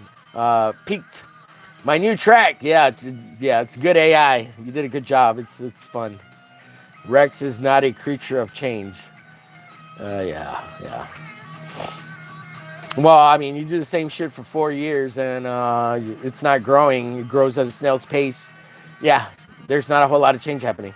peaked. My new track, yeah, it's good AI. You did a good job. It's fun. Rex is not a creature of change. Yeah. Well, I mean, you do the same shit for 4 years, and it's not growing. It grows at a snail's pace. Yeah, there's not a whole lot of change happening.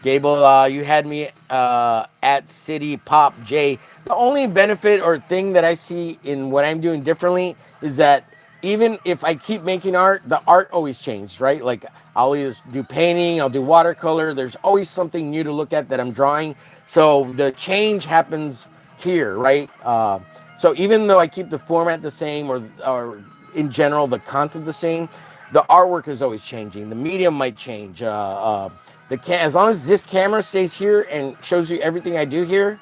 Gable, you had me at City Pop J. The only benefit or thing that I see in what I'm doing differently is that even if I keep making art, the art always changes, right? Like I'll either do painting, I'll do watercolor. There's always something new to look at that I'm drawing. So the change happens here, right? So even though I keep the format the same or in general the content the same, the artwork is always changing. The medium might change. As long as this camera stays here and shows you everything I do here,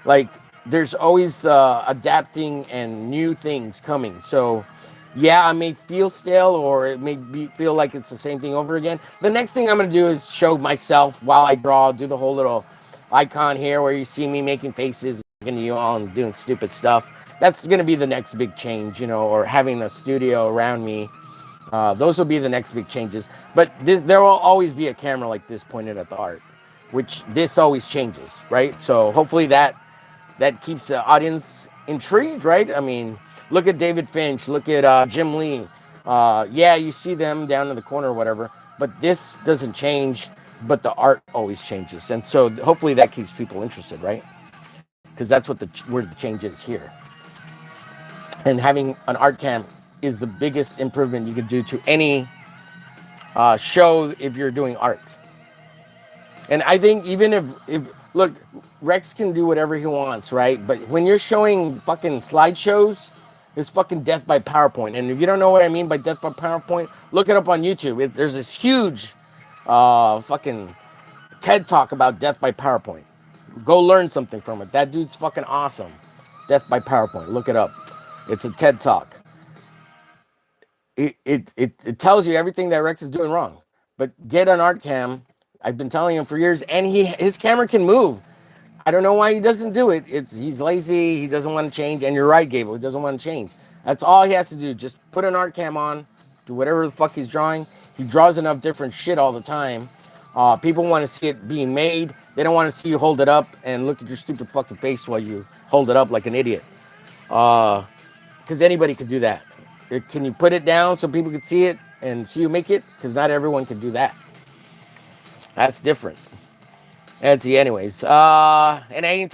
like there's always adapting and new things coming. So yeah, I may feel stale or it may feel like it's the same thing over again. The next thing I'm going to do is show myself while I draw, do the whole little icon here where you see me making faces and you all and doing stupid stuff. That's going to be the next big change, or having a studio around me. Those will be the next big changes. But there will always be a camera like this pointed at the art, which this always changes, right? So hopefully that keeps the audience intrigued, right? I mean, look at David Finch, look at Jim Lee. Yeah, you see them down in the corner or whatever, but this doesn't change, but the art always changes. And so hopefully that keeps people interested, right? because that's what where the change is here. And having an art cam is the biggest improvement you can do to any show if you're doing art. And I think even if look, Rex can do whatever he wants, right? But when you're showing fucking slideshows, it's fucking death by PowerPoint. And if you don't know what I mean by death by PowerPoint, look it up on YouTube. There's this huge fucking TED talk about death by PowerPoint. Go learn something from it. That dude's fucking awesome. Death by PowerPoint. Look it up. It's a TED talk. It tells you everything that Rex is doing wrong. But get an art cam. I've been telling him for years, and his camera can move. I don't know why he doesn't do it. He's lazy. He doesn't want to change. And you're right, Gable. He doesn't want to change. That's all he has to do. Just put an art cam on, do whatever the fuck he's drawing. He draws enough different shit all the time. People want to see it being made. They don't want to see you hold it up and look at your stupid fucking face while you hold it up like an idiot. Because anybody could do that. Can you put it down so people can see it and see you make it? Because not everyone can do that. That's different. And see, anyways. And I ain't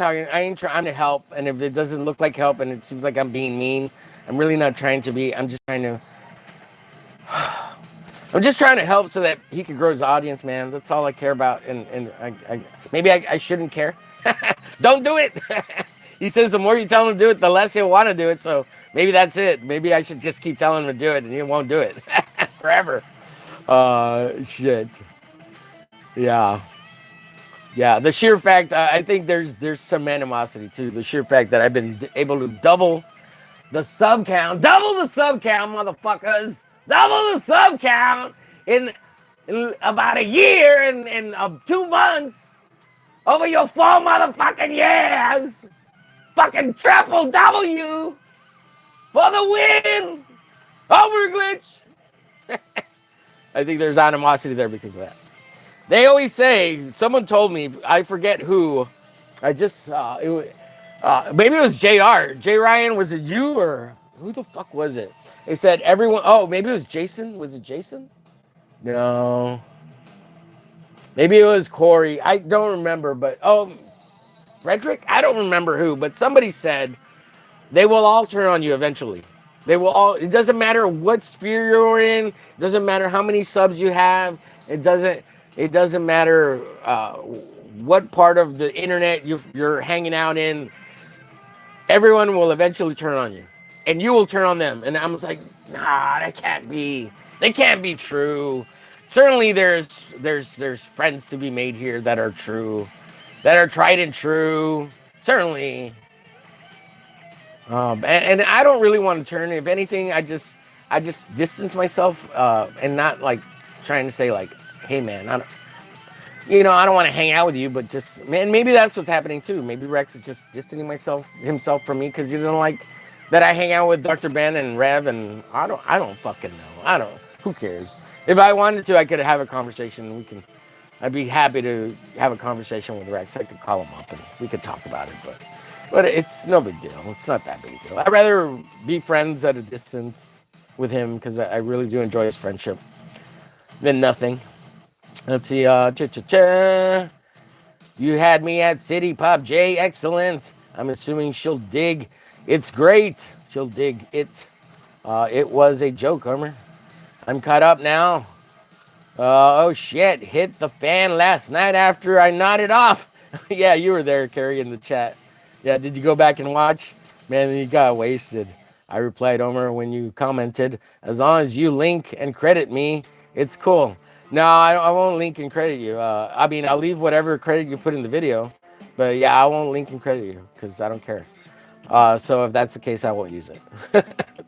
trying to help. And if it doesn't look like help and it seems like I'm being mean, I'm really not trying to be. I'm just trying to help so that he can grow his audience, man. That's all I care about. And maybe I shouldn't care. Don't do it. He says the more you tell him to do it, the less he'll want to do it. So maybe that's it. Maybe I should just keep telling him to do it and he won't do it forever. Shit. Yeah. Yeah. The sheer fact, I think there's some animosity too. The sheer fact that I've been able to double the sub count, motherfuckers. Double the sub count in about a year and 2 months over your 4 motherfucking years. Fucking triple W for the win. Omerglitch. I think there's animosity there because of that. They always say, someone told me, I forget who. I just maybe it was JR. J Ryan, was it you or who the fuck was it? They said everyone. Oh, maybe it was Jason. Was it Jason? No. Maybe it was Corey. I don't remember, but Frederick? I don't remember who, but somebody said they will all turn on you eventually. They will all. It doesn't matter what sphere you're in. It doesn't matter how many subs you have. It doesn't matter what part of the internet you're hanging out in. Everyone will eventually turn on you, and you will turn on them. And I'm just like, nah, that can't be. They can't be true. Certainly, there's friends to be made here that are true. That are tried and true, certainly. And I don't really want to turn. If anything, I just distance myself and not like trying to say like, hey man, I don't want to hang out with you, but just man, maybe that's what's happening too. Maybe Rex is just distancing himself from me because he doesn't like that I hang out with Dr. Ben and Rev, and I don't fucking know. Who cares? If I wanted to, I could have a conversation. I'd be happy to have a conversation with Rex. I could call him up and we could talk about it, but it's no big deal. It's not that big a deal. I'd rather be friends at a distance with him because I really do enjoy his friendship than nothing. Let's see. You had me at City Pop J. Excellent. I'm assuming she'll dig. It's great. She'll dig it. It was a joke, Homer. I'm caught up now. Oh shit, hit the fan last night after I nodded off. Yeah, you were there, Carrie, in the chat. Yeah, did you go back and watch? Man, you got wasted. I replied, Homer, when you commented, as long as you link and credit me, it's cool. No, I won't link and credit you. I'll leave whatever credit you put in the video. But yeah, I won't link and credit you because I don't care. So if that's the case, I won't use it.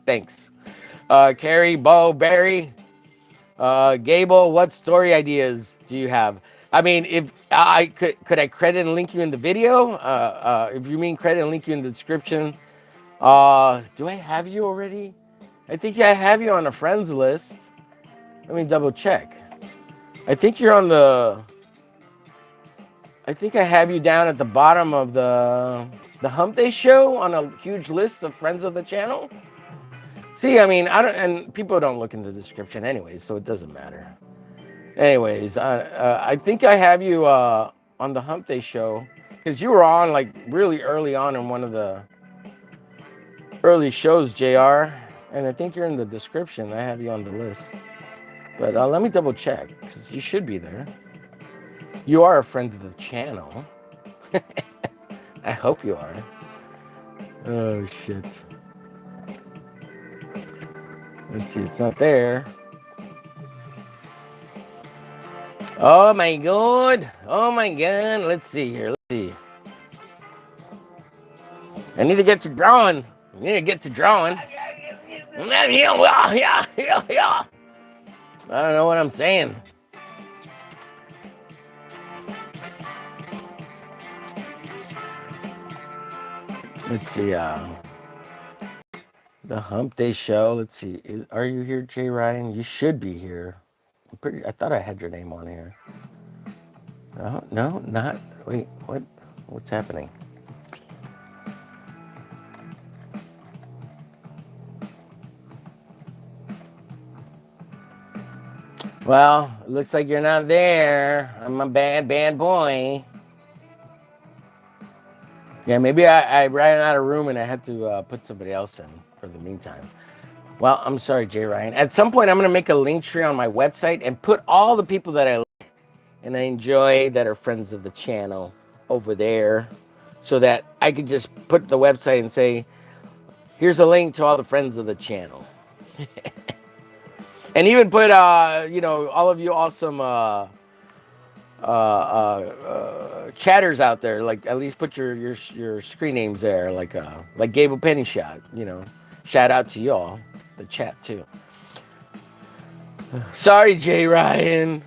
Thanks. Carrie, Bo, Barry. Gable, what story ideas do you have? I mean, if I could I credit and link you in the video? If you mean credit and link you in the description. Do I have you already? I think I have you on a friends list. Let me double check. I think you're on I think I have you down at the bottom of the Hump Day show on a huge list of friends of the channel. See, I mean, and people don't look in the description anyways, so it doesn't matter. Anyways, I think I have you on the Hump Day show. Because you were on like really early on in one of the early shows, JR. And I think you're in the description. I have you on the list. But let me double check, because you should be there. You are a friend of the channel. I hope you are. Oh, shit. Let's see, it's not there. Oh my god. Oh my god. Let's see here. Let's see. I need to get to drawing. I need to get to drawing. Yeah. I don't know what I'm saying. Let's see. The Hump Day Show. Let's see. Are you here, Jay Ryan? You should be here. I thought I had your name on here. No, not. Wait, what? What's happening? Well, it looks like you're not there. I'm a bad, bad boy. Yeah, maybe I ran out of room and I had to put somebody else in for the meantime. Well, I'm sorry, Jay Ryan. At some point, I'm going to make a link tree on my website and put all the people that I like and I enjoy that are friends of the channel over there, so that I could just put the website and say, here's a link to all the friends of the channel. And even put, all of you awesome chatters out there. Like, at least put your screen names there, like Gable Penny Shot. Shout out to y'all, the chat too. Sorry, Jay Ryan.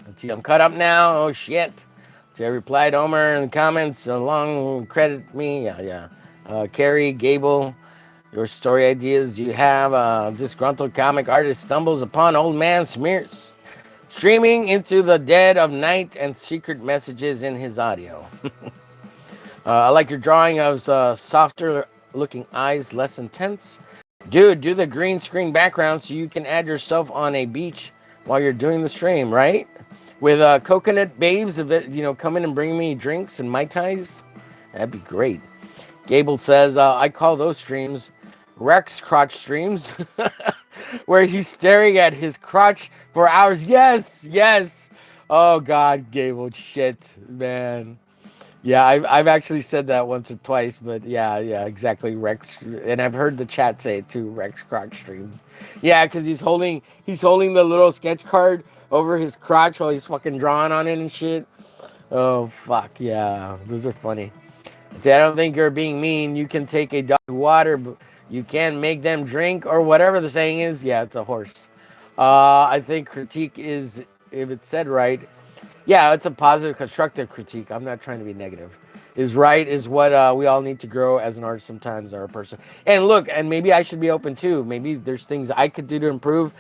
Let's see, I'm caught up now. Oh shit. See, I replied Omer in the comments. Long credit me. Yeah. Carrie, Gable, your story ideas you have. Disgruntled comic artist stumbles upon old man smears streaming into the dead of night and secret messages in his audio. I like your drawing of softer looking eyes, less intense. Dude, do the green screen background so you can add yourself on a beach while you're doing the stream, right? With coconut babes, come in and bring me drinks and Mai Tais. That'd be great. Gable says, I call those streams Rex crotch streams, where he's staring at his crotch for hours. Yes. Oh, God, Gable, shit, man. Yeah, I've actually said that once or twice, but yeah, exactly, Rex. And I've heard the chat say it too, Rex crotch streams. Yeah, because he's holding the little sketch card over his crotch while he's fucking drawing on it and shit. Oh, fuck, yeah, those are funny. See, I don't think you're being mean. You can take a dog to water, but you can't make them drink, or whatever the saying is. Yeah, it's a horse. I think critique is, if it's said right, yeah, it's a positive, constructive critique. I'm not trying to be negative. Is right is what we all need to grow as an artist sometimes, or a person. And look, and maybe I should be open too. Maybe there's things I could do to improve.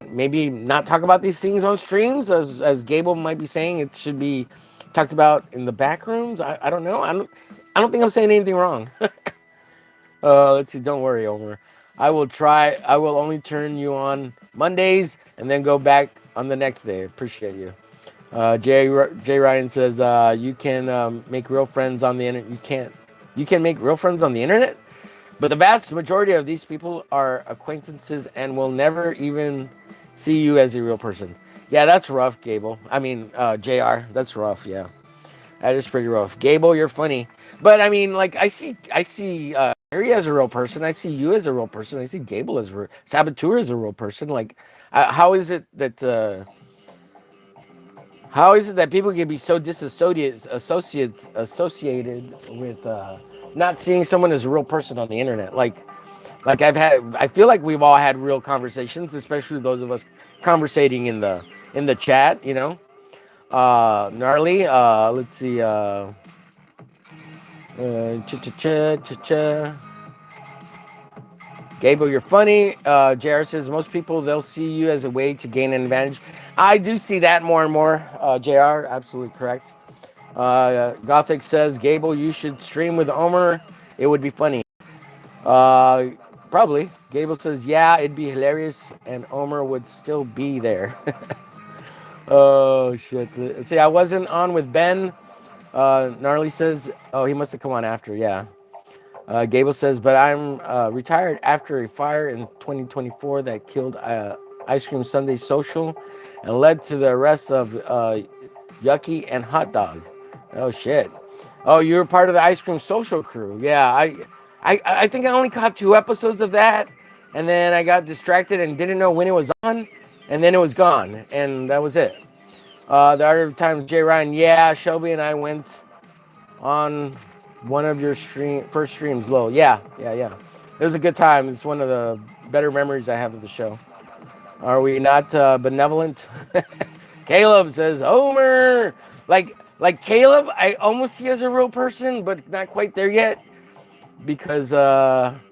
Maybe not talk about these things on streams, as Gable might be saying. It should be talked about in the back rooms. I don't know. I don't think I'm saying anything wrong. Let's see. Don't worry, Omer. I will try. I will only turn you on Mondays and then go back on the next day. Appreciate you. Jay Ryan says, you can make real friends on the internet. You can make real friends on the internet, but the vast majority of these people are acquaintances and will never even see you as a real person. Yeah, that's rough, Gable. I mean, JR, that's rough. Yeah, that is pretty rough. Gable, you're funny, but I mean, like, I see Harry as a real person. I see you as a real person. I see Gable as Saboteur as a real person. Like, how is it that people can be so associated with not seeing someone as a real person on the internet? Like I feel like we've all had real conversations, especially those of us conversating in the chat. Gnarly. Let's see. Gable, you're funny. JR says most people, they'll see you as a way to gain an advantage. I do see that more and more. JR, absolutely correct. Gothic says, Gable, you should stream with Omer. It would be funny. Probably. Gable says, yeah, it'd be hilarious, and Omer would still be there. Oh, shit. See, I wasn't on with Ben. Gnarly says, oh, he must have come on after. Yeah. Gable says, but I'm retired after a fire in 2024 that killed Ice Cream Sunday Social and led to the arrest of Yucky and Hot Dog. Oh, shit. Oh, you were part of the Ice Cream Social crew. Yeah, I think I only caught 2 episodes of that. And then I got distracted and didn't know when it was on. And then it was gone. And that was it. The Art of Times, Jay Ryan. Yeah, Shelby and I went on one of your first streams, Low. Yeah, yeah, yeah. It was a good time. It's one of the better memories I have of the show. Are we not benevolent? Caleb says, Homer. Like Caleb, I almost see as a real person, but not quite there yet because I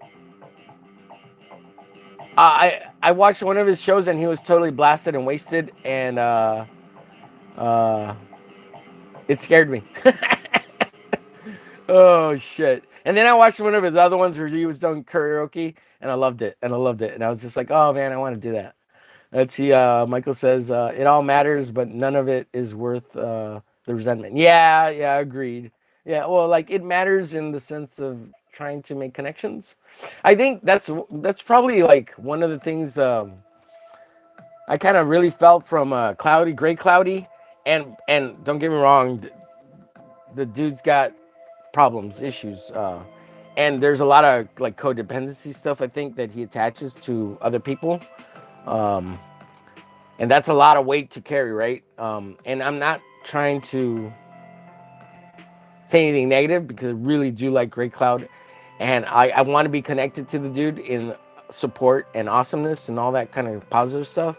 watched one of his shows and he was totally blasted and wasted, and uh, it scared me. Oh shit! And then I watched one of his other ones where he was doing karaoke, and I loved it, and I loved it, and I was just like, oh man, I want to do that. Let's see. Michael says it all matters, but none of it is worth the resentment. Yeah, yeah, agreed. Yeah, well, like it matters in the sense of trying to make connections. I think that's probably like one of the things I kind of really felt from Cloudy, Gray Cloudy, and don't get me wrong, the dude's got problems, issues, and there's a lot of like codependency stuff. I think that he attaches to other people. Um, and that's a lot of weight to carry, right? And I'm not trying to say anything negative because I really do like Great Cloud, and I want to be connected to the dude in support and awesomeness and all that kind of positive stuff.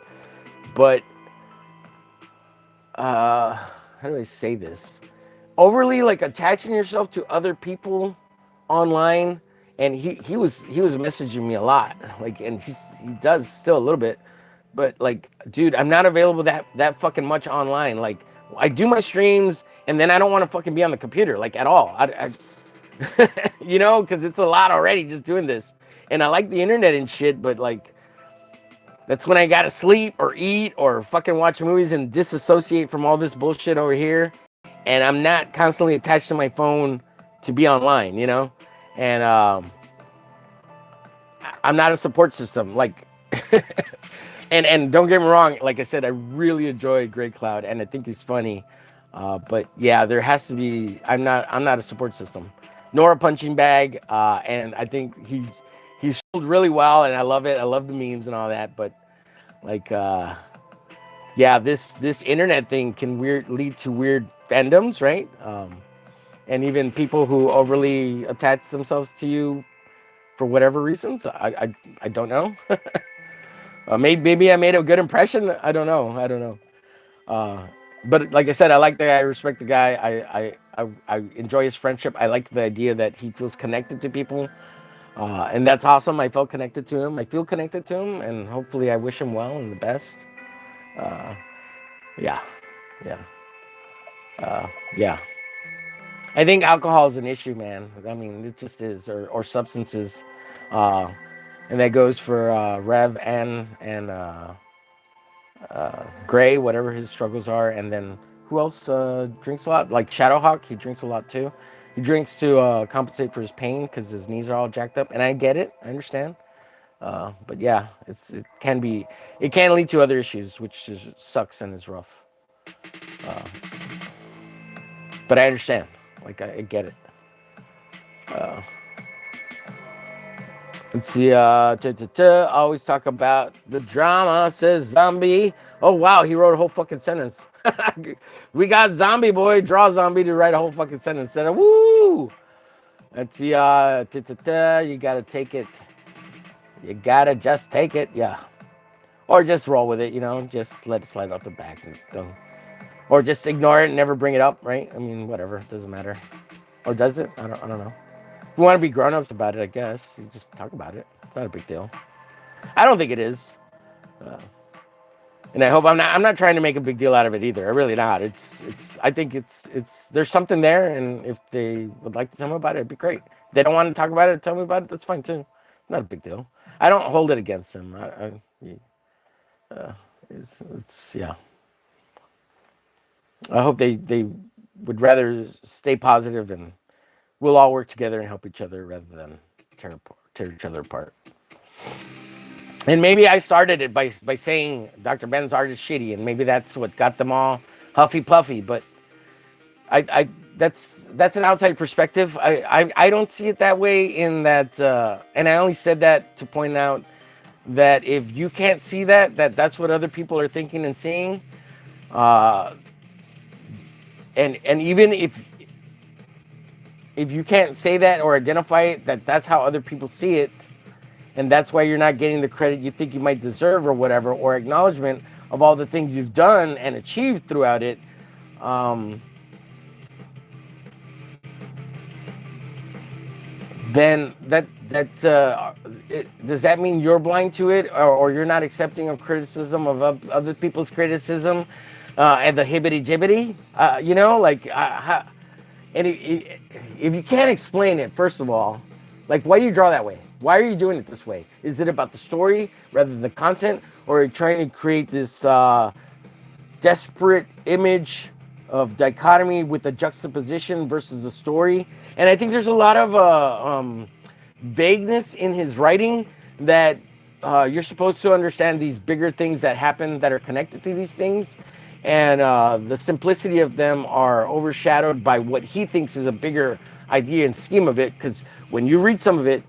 But how do I say this? Overly like attaching yourself to other people online, and he was messaging me a lot, like, and he does still a little bit. But like, dude, I'm not available that fucking much online. Like, I do my streams, and then I don't want to fucking be on the computer like at all. Because it's a lot already just doing this. And I like the internet and shit, but like, that's when I gotta sleep or eat or fucking watch movies and disassociate from all this bullshit over here. And I'm not constantly attached to my phone to be online, And I'm not a support system. Like, and don't get me wrong, like I said, I really enjoy Great Cloud and I think he's funny. But yeah, there has to be. I'm not a support system, nor a punching bag. And I think he's sold really well, and I love it. I love the memes and all that. But like, yeah, this internet thing can lead to weird fandoms, right? And even people who overly attach themselves to you for whatever reasons. I don't know. Maybe I made a good impression. I don't know. Uh, but like I said, I like the guy. I respect the guy. I enjoy his friendship. I like the idea that he feels connected to people, and that's awesome. I felt connected to him. I feel connected to him, and hopefully, I wish him well and the best. Uh, yeah, yeah, yeah. I think alcohol is an issue, man. I mean, it just is, or substances, uh, and that goes for Rev and Gray, whatever his struggles are, and then who else drinks a lot? Like Shadowhawk, he drinks a lot too. He drinks to compensate for his pain because his knees are all jacked up, and I get it, I understand. But yeah, it can lead to other issues, which sucks and is rough. Uh, but I understand, like I get it. Uh, Let's see. Always talk about the drama, says Zombie. Oh, wow. He wrote a whole fucking sentence. We got Zombie Boy, draw Zombie to write a whole fucking sentence. Said, woo. Let's see. You got to take it. You got to just take it. Yeah. Or just roll with it, Just let it slide off the back. Or just ignore it and never bring it up, right? I mean, whatever. It doesn't matter. Or does it? I don't know. If we want to be grown-ups about it, I guess. You just talk about it. It's not a big deal. I don't think it is. Uh, and I hope I'm not trying to make a big deal out of it either. I'm really not. I think it's there's something there, and if they would like to tell me about it, it'd be great. If they don't want to talk about it, tell me about it. That's fine too. Not a big deal. I don't hold it against them. It's yeah. I hope they would rather stay positive and we'll all work together and help each other rather than tear each other apart. And maybe I started it by saying Dr. Ben's art is shitty, and maybe that's what got them all huffy puffy. But I that's an outside perspective. I don't see it that way. In that, and I only said that to point out that if you can't see that's what other people are thinking and seeing, uh, and even if you can't say that or identify it, that's how other people see it, and that's why you're not getting the credit you think you might deserve or whatever, or acknowledgement of all the things you've done and achieved throughout it. Um, then does that mean you're blind to it, or you're not accepting of criticism of other people's criticism, and the hibbity jibbity, like, and if you can't explain it, first of all, like, why do you draw that way? Why are you doing it this way? Is it about the story rather than the content, or are you trying to create this desperate image of dichotomy with the juxtaposition versus the story? And I think there's a lot of vagueness in his writing that you're supposed to understand these bigger things that happen that are connected to these things. And the simplicity of them are overshadowed by what he thinks is a bigger idea and scheme of it. Because when you read some of it,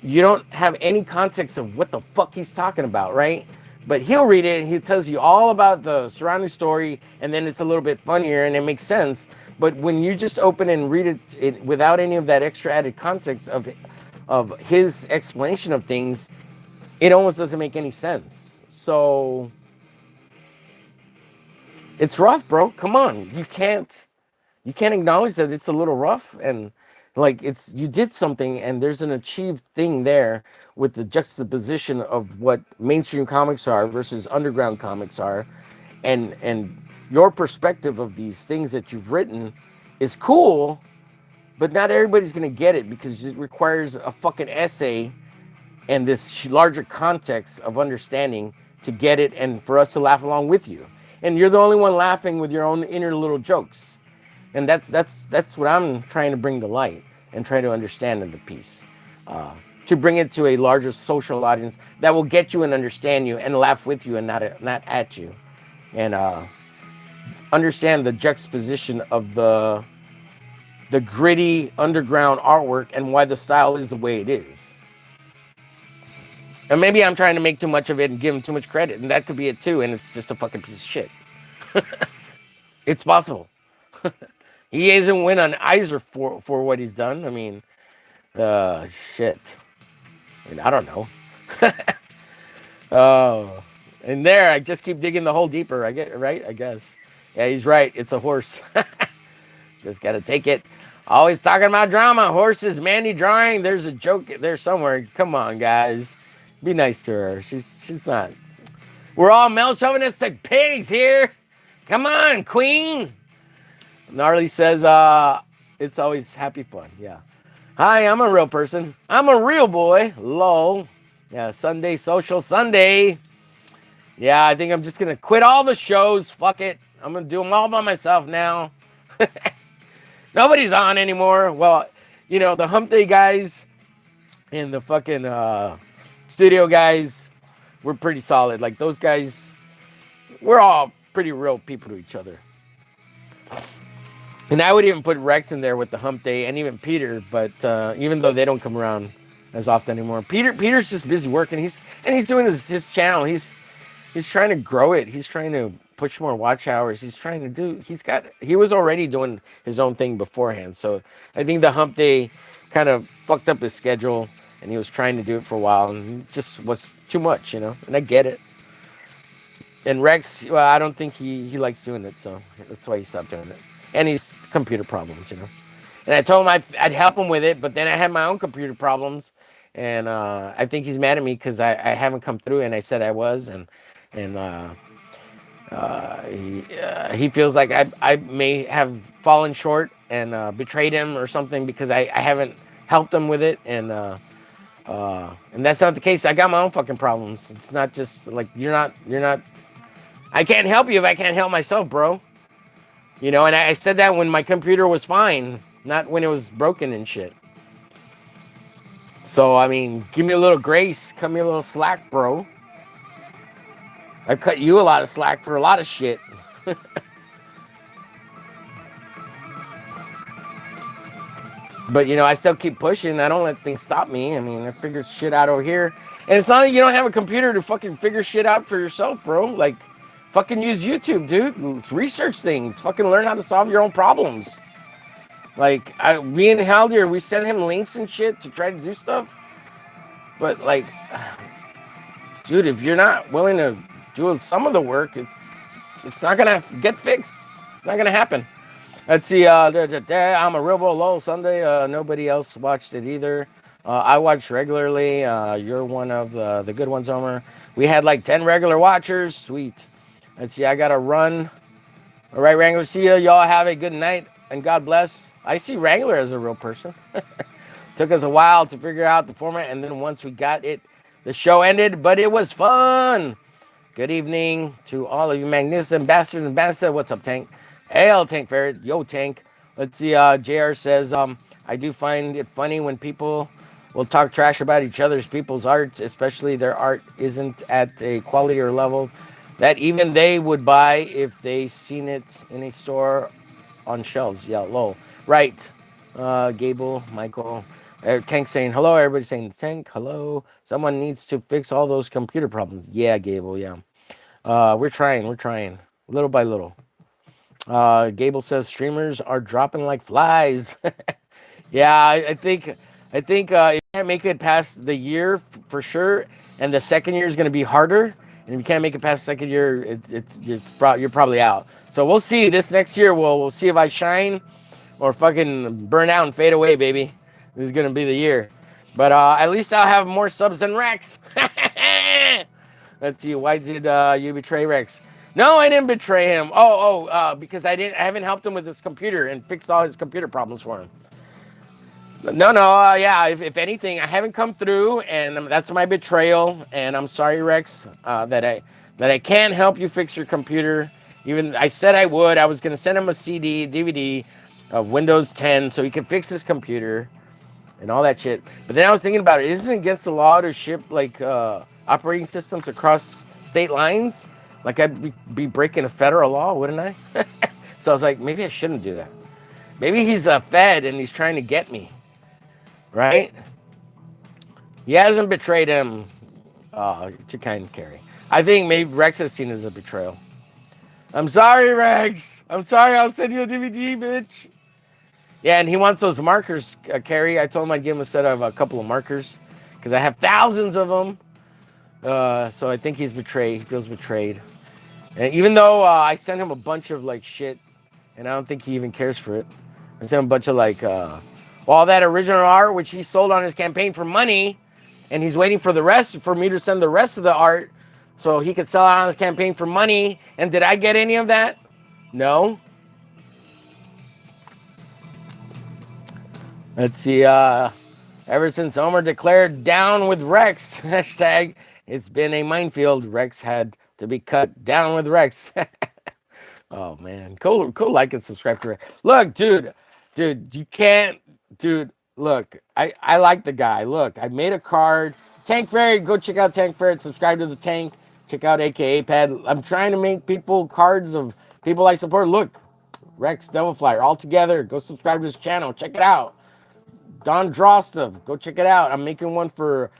you don't have any context of what the fuck he's talking about, right? But he'll read it and he tells you all about the surrounding story, and then it's a little bit funnier and it makes sense. But when you just open and read it without any of that extra added context of his explanation of things, it almost doesn't make any sense. So it's rough, bro. Come on. You can't acknowledge that it's a little rough, and like, you did something and there's an achieved thing there with the juxtaposition of what mainstream comics are versus underground comics are, and your perspective of these things that you've written is cool, but not everybody's going to get it because it requires a fucking essay and this larger context of understanding to get it, and for us to laugh along with you. And you're the only one laughing with your own inner little jokes. And that's what I'm trying to bring to light and try to understand in the piece, to bring it to a larger social audience that will get you and understand you and laugh with you and not at you, and understand the juxtaposition of the gritty underground artwork and why the style is the way it is. And maybe I'm trying to make too much of it and give him too much credit, and that could be it too, and it's just a fucking piece of shit. It's possible. He hasn't win on Eisner for what he's done. I mean, shit. I mean, I don't know. Oh, and there, I just keep digging the hole deeper. I get right, I guess. Yeah, he's right. It's a horse. Just gotta take it. Always talking about drama. Horses, Mandy drawing. There's a joke there somewhere. Come on, guys. Be nice to her. She's not. We're all male chauvinistic pigs here. Come on, queen. Gnarly says, it's always happy fun. Yeah. Hi, I'm a real person. I'm a real boy. Lol. Yeah, Sunday Social Sunday. Yeah, I think I'm just going to quit all the shows. Fuck it. I'm going to do them all by myself now. Nobody's on anymore. Well, the Hump Day guys and the fucking studio guys were pretty solid. Like, those guys, we're all pretty real people to each other. And I would even put Rex in there with the Hump Day and even Peter, but even though they don't come around as often anymore. Peter's just busy working. He's doing his channel. He's trying to grow it. He's trying to push more watch hours. He was already doing his own thing beforehand. So I think the Hump Day kind of fucked up his schedule, and he was trying to do it for a while, and it just was too much, and I get it. And Rex, well, I don't think he likes doing it, so that's why he stopped doing it. And he's computer problems, And I told him I'd help him with it, but then I had my own computer problems, and I think he's mad at me because I haven't come through, and I said I was, and he feels like I may have fallen short and betrayed him or something because I haven't helped him with it, and that's not the case. I got my own fucking problems. It's not just like you're not. I can't help you if I can't help myself, bro. And I said that when my computer was fine, not when it was broken and shit. So, I mean, give me a little grace, cut me a little slack, bro. I've cut you a lot of slack for a lot of shit. But, I still keep pushing. I don't let things stop me. I mean, I figured shit out over here. And it's not like you don't have a computer to fucking figure shit out for yourself, bro. Like, fucking use YouTube, dude. Research things. Fucking learn how to solve your own problems. Like, me and Haldir, we sent him links and shit to try to do stuff. But, like, dude, if you're not willing to do some of the work, it's not gonna get fixed. It's not gonna happen. Let's see. I'm a real low Sunday. Nobody else watched it either. I watch regularly. You're one of the good ones, Homer. We had like 10 regular watchers. Sweet. Let's see. I gotta run. All right, Wrangler. See ya. Y'all have a good night and God bless. I see Wrangler as a real person. Took us a while to figure out the format, and then once we got it, the show ended. But it was fun. Good evening to all of you magnificent bastards and bastards. What's up, Tank? Hail, Tank Ferret. Yo, Tank. Let's see. JR says, I do find it funny when people will talk trash about each other's people's art, especially their art isn't at a quality or level that even they would buy if they seen it in a store on shelves. Yeah, lol. Right. Gable, Michael. Tank saying hello. Everybody saying Tank, hello. Someone needs to fix all those computer problems. Yeah, Gable, yeah. We're trying, little by little. Gable says streamers are dropping like flies. Yeah, I think you can't make it past the year for sure, and the second year is going to be harder. And if you can't make it past the second year, you're probably out. So we'll see. This next year, we'll see if I shine or fucking burn out and fade away, baby. This is going to be the year. But at least I'll have more subs than Rex. Let's see. Why did you betray Rex? No, I didn't betray him. Because I haven't helped him with his computer and fixed all his computer problems for him. No, yeah. If anything, I haven't come through, and that's my betrayal. And I'm sorry, Rex, that I can't help you fix your computer. Even I said I would. I was gonna send him a CD, DVD of Windows 10 so he could fix his computer and all that shit. But then I was thinking about it. Isn't it against the law to ship like operating systems across state lines? Like I'd be breaking a federal law, wouldn't I? So I was like, maybe I shouldn't do that. Maybe he's a Fed and he's trying to get me. Right? He hasn't betrayed him. Oh, too kind, Carrie. I think maybe Rex has seen it as a betrayal. I'm sorry, Rex. I'm sorry. I'll send you a DVD, bitch. Yeah, and he wants those markers, Carrie. I told him I'd give him a set of a couple of markers because I have thousands of them. So I think he's betrayed. He feels betrayed. And even though I sent him a bunch of like shit, and I don't think he even cares for it. I sent him a bunch of like all that original art, which he sold on his campaign for money, and he's waiting for the rest for me to send the rest of the art so he could sell it on his campaign for money. And did I get any of that? No. Let's see. Ever since Homer declared down with Rex, hashtag, it's been a minefield. Rex had to be cut down with Rex. Oh man, cool, like and subscribe to Rex. Look, dude, you can't, dude. Look, I like the guy. Look, I made a card. Tank Ferret, go check out Tank Ferret. Subscribe to the Tank. Check out AKA Pad. I'm trying to make people cards of people I support. Look, Rex, Devil Flyer, all together. Go subscribe to his channel. Check it out. Don Drostov, go check it out. I'm making one for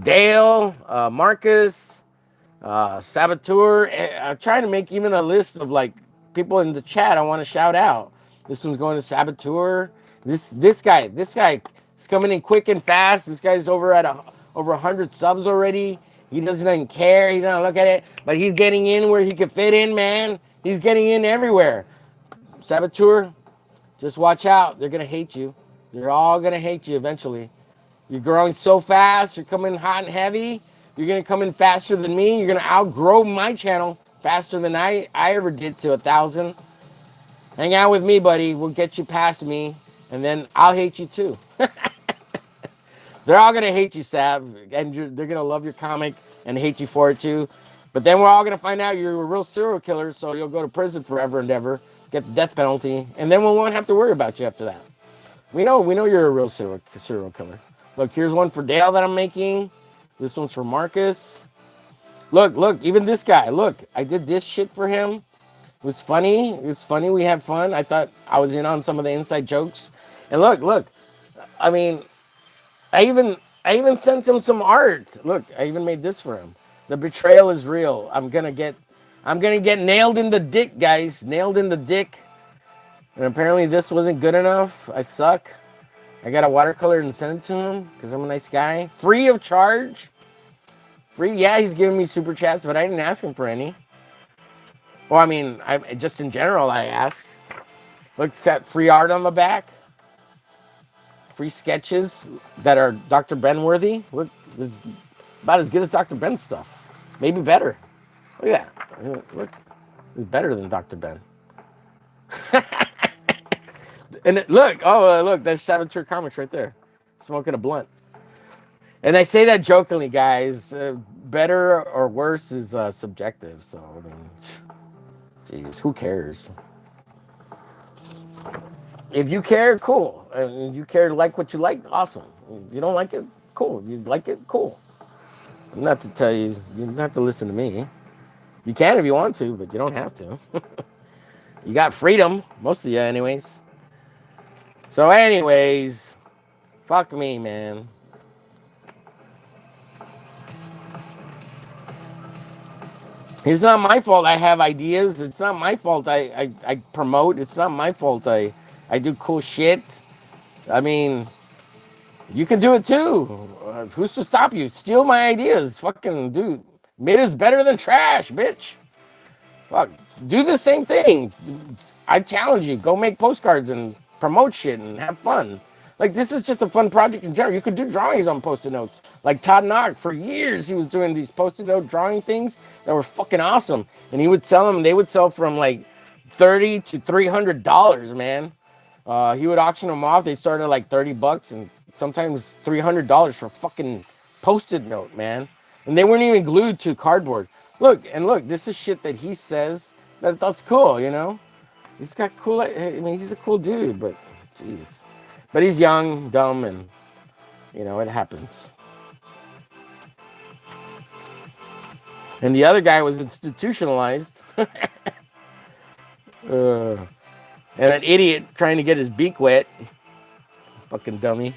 Dale, Marcus, Saboteur. I'm trying to make even a list of like people in the chat I want to shout out. This one's going to Saboteur. This guy is coming in quick and fast. This guy's over at over 100 subs already. He doesn't even care. He doesn't look at it, but he's getting in where he can fit in, man. He's getting in everywhere. Saboteur, just watch out. They're gonna hate you. They're all gonna hate you eventually. You're growing so fast. You're coming hot and heavy. You're gonna come in faster than me. You're gonna outgrow my channel faster than I ever did to 1,000. Hang out with me, buddy. We'll get you past me, and then I'll hate you too. They're all gonna hate you, Sav, and they're gonna love your comic and hate you for it too. But then we're all gonna find out you're a real serial killer, so you'll go to prison forever and ever, get the death penalty, and then we won't have to worry about you after that. We know you're a real serial killer. Look, here's one for Dale that I'm making. This one's for Marcus. Look, even this guy. Look, I did this shit for him. It was funny. It was funny. We had fun. I thought I was in on some of the inside jokes. And look. I mean, I even sent him some art. Look, I even made this for him. The betrayal is real. I'm gonna get nailed in the dick, guys. Nailed in the dick. And apparently this wasn't good enough. I suck. I got a watercolor and sent it to him because I'm a nice guy. Free of charge. Free, yeah, he's giving me super chats, but I didn't ask him for any. Well, I mean, I just in general, I asked. Look, set free art on the back. Free sketches that are Dr. Ben worthy. Look, it's about as good as Dr. Ben's stuff. Maybe better. Look at that. Look, it's better than Dr. Ben. And look, look, there's Saboteur Comics right there. Smoking a blunt. And I say that jokingly, guys. Better or worse is subjective. So, I mean, geez, who cares? If you care, cool. And you care to like what you like, awesome. If you don't like it, cool. If you like it, cool. Not to tell you, you don't have to listen to me. You can if you want to, but you don't have to. You got freedom, most of you anyways. So anyways, fuck me, man. It's not my fault I have ideas. It's not my fault I promote. It's not my fault I do cool shit. I mean, you can do it too. Who's to stop you? Steal my ideas. Fucking dude. Made is better than trash, bitch. Fuck. Do the same thing. I challenge you. Go make postcards and promote shit and have fun. Like, this is just a fun project in general. You could do drawings on Post-it notes. Like Todd Knock, for years, he was doing these Post-it note drawing things that were fucking awesome. And he would sell them. They would sell from like $30 to $300, man. He would auction them off. They started at like $30 and sometimes $300 for fucking Post-it note, man. And they weren't even glued to cardboard. Look, this is shit that he says that's cool, you know? He's got cool, I mean, he's a cool dude, but jeez. But he's young, dumb, and, you know, it happens. And the other guy was institutionalized. And an idiot trying to get his beak wet. Fucking dummy.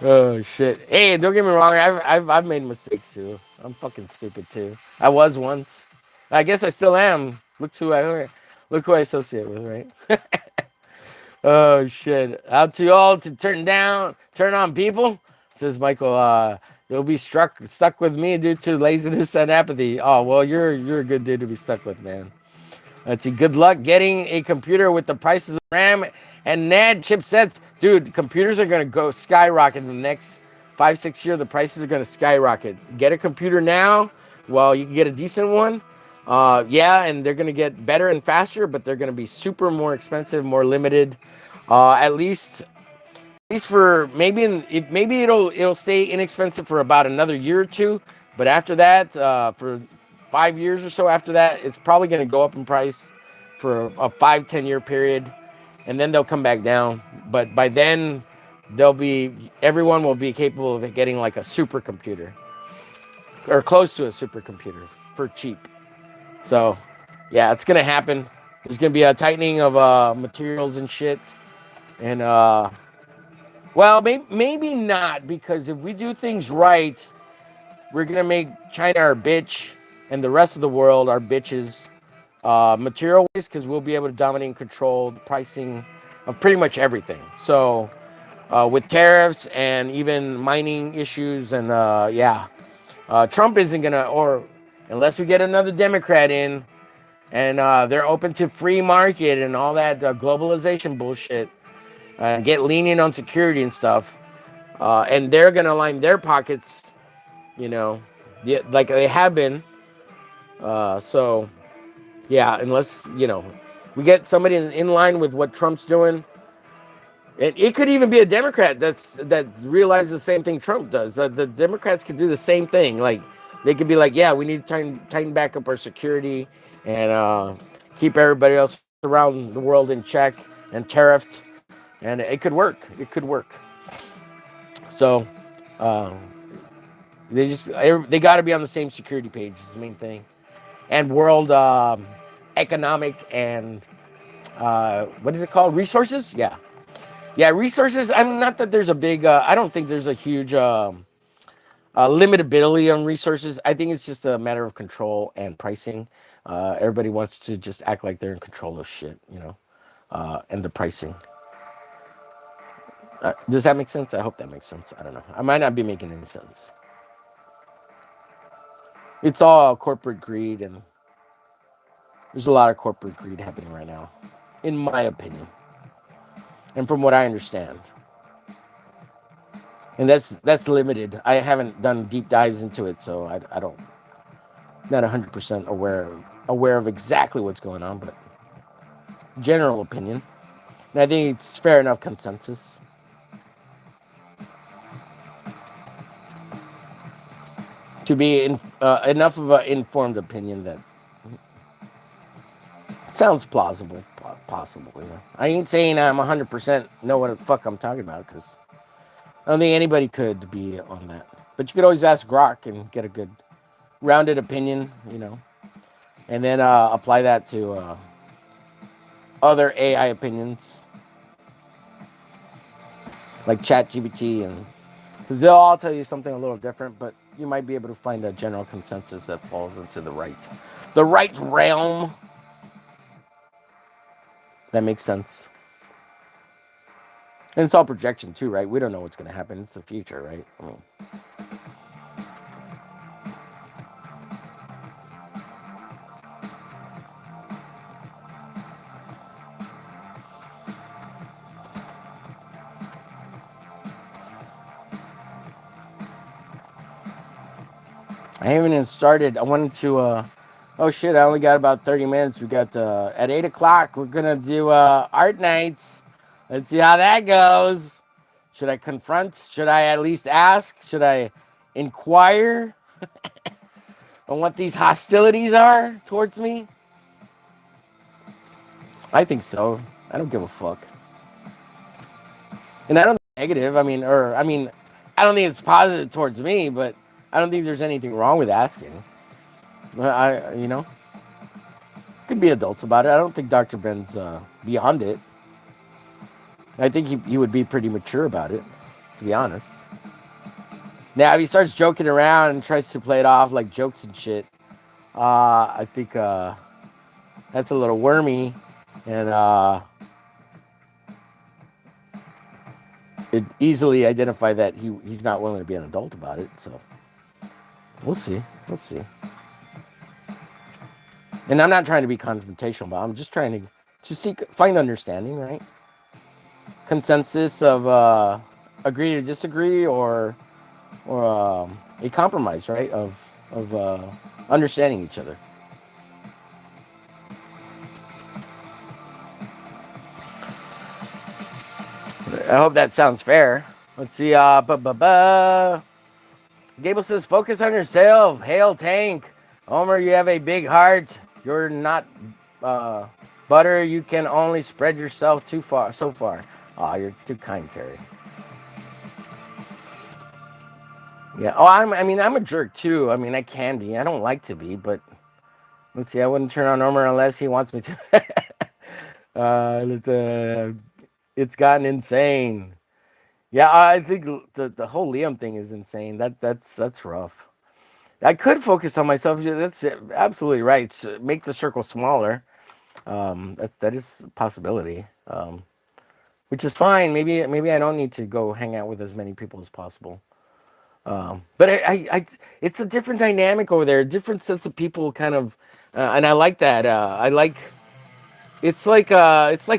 Oh, shit. Hey, don't get me wrong. I've made mistakes, too. I'm fucking stupid, too. I was once. I guess I still am. Look who I associate with, right? Oh, shit. Out to all to turn on people, says Michael. You'll be stuck with me due to laziness and apathy. Oh, well, you're a good dude to be stuck with, man. Let's see. Good luck getting a computer with the prices of RAM and NAND chipsets. Dude, computers are going to go skyrocket in the next 5-6 years. The prices are going to skyrocket. Get a computer now. Well, you can get a decent one. Yeah, and they're going to get better and faster, but they're going to be super more expensive, more limited. At least for maybe it'll stay inexpensive for about another year or two. But after that, for 5 years or so after that, it's probably going to go up in price for a 5-10 year period, and then they'll come back down. But by then, everyone will be capable of getting like a supercomputer or close to a supercomputer for cheap. So, yeah, it's going to happen. There's going to be a tightening of materials and shit. And, well, maybe not, because if we do things right, we're going to make China our bitch and the rest of the world our bitches material-wise, because we'll be able to dominate and control the pricing of pretty much everything. So, with tariffs and even mining issues and, Trump isn't going to, or unless we get another Democrat in and they're open to free market and all that globalization bullshit, get lenient on security and stuff, and they're going to line their pockets, you know, like they have been. So, yeah, unless, you know, we get somebody in line with what Trump's doing. It could even be a Democrat that realizes the same thing Trump does. The Democrats could do the same thing. Like, They could be like, yeah, we need to tighten back up our security and keep everybody else around the world in check and tariffed, and it could work. It could work. So uh, they got to be on the same security page. Is the main thing. And world economic and what is it called? Resources? Yeah, yeah, resources. I'm not that there's a big. I don't think there's a huge limitability on resources. I think it's just a matter of control and pricing. Everybody wants to just act like they're in control of shit, and the pricing. Does that make sense? I hope that makes sense. I don't know. I might not be making any sense. It's all corporate greed, and there's a lot of corporate greed happening right now, in my opinion, and from what I understand. And that's limited. I haven't done deep dives into it, so I don't not 100% aware of exactly what's going on, but general opinion. And I think it's fair enough consensus. To be enough of an informed opinion that sounds plausible, possible. I ain't saying I'm 100% know what the fuck I'm talking about, because I don't think anybody could be on that. But you could always ask Grok and get a good rounded opinion, and then apply that to other AI opinions like ChatGPT, and because they'll all tell you something a little different, but you might be able to find a general consensus that falls into the right realm. That makes sense. And it's all projection too, right? We don't know what's going to happen. It's the future, right? I haven't even started. I wanted to. Oh shit! I only got about 30 minutes. We got at 8 o'clock. We're gonna do art nights. Let's see how that goes. Should I confront? Should I at least ask? Should I inquire on what these hostilities are towards me? I think so. I don't give a fuck. And I don't think it's negative. I don't think it's positive towards me, but I don't think there's anything wrong with asking. Could be adults about it. I don't think Dr. Ben's beyond it. I think he would be pretty mature about it, to be honest. Now, if he starts joking around and tries to play it off like jokes and shit, I think that's a little wormy, and it easily identify that he's not willing to be an adult about it. So we'll see. And I'm not trying to be confrontational, but I'm just trying to find understanding, right? Consensus of agree to disagree, or a compromise, right? Of understanding each other. I hope that sounds fair. Let's see. Gable says, focus on yourself. Hail Tank. Homer, you have a big heart. You're not butter. You can only spread yourself so far. Aw, you're too kind, Carrie. Yeah. Oh, I'm a jerk too. I can be. I don't like to be, but let's see. I wouldn't turn on Homer unless he wants me to. It's gotten insane. Yeah, I think the whole Liam thing is insane. That's rough. I could focus on myself. That's absolutely right. So make the circle smaller. That is a possibility. Which is fine. Maybe I don't need to go hang out with as many people as possible. But it's a different dynamic over there. A different sense of people, kind of, and I like that. It's like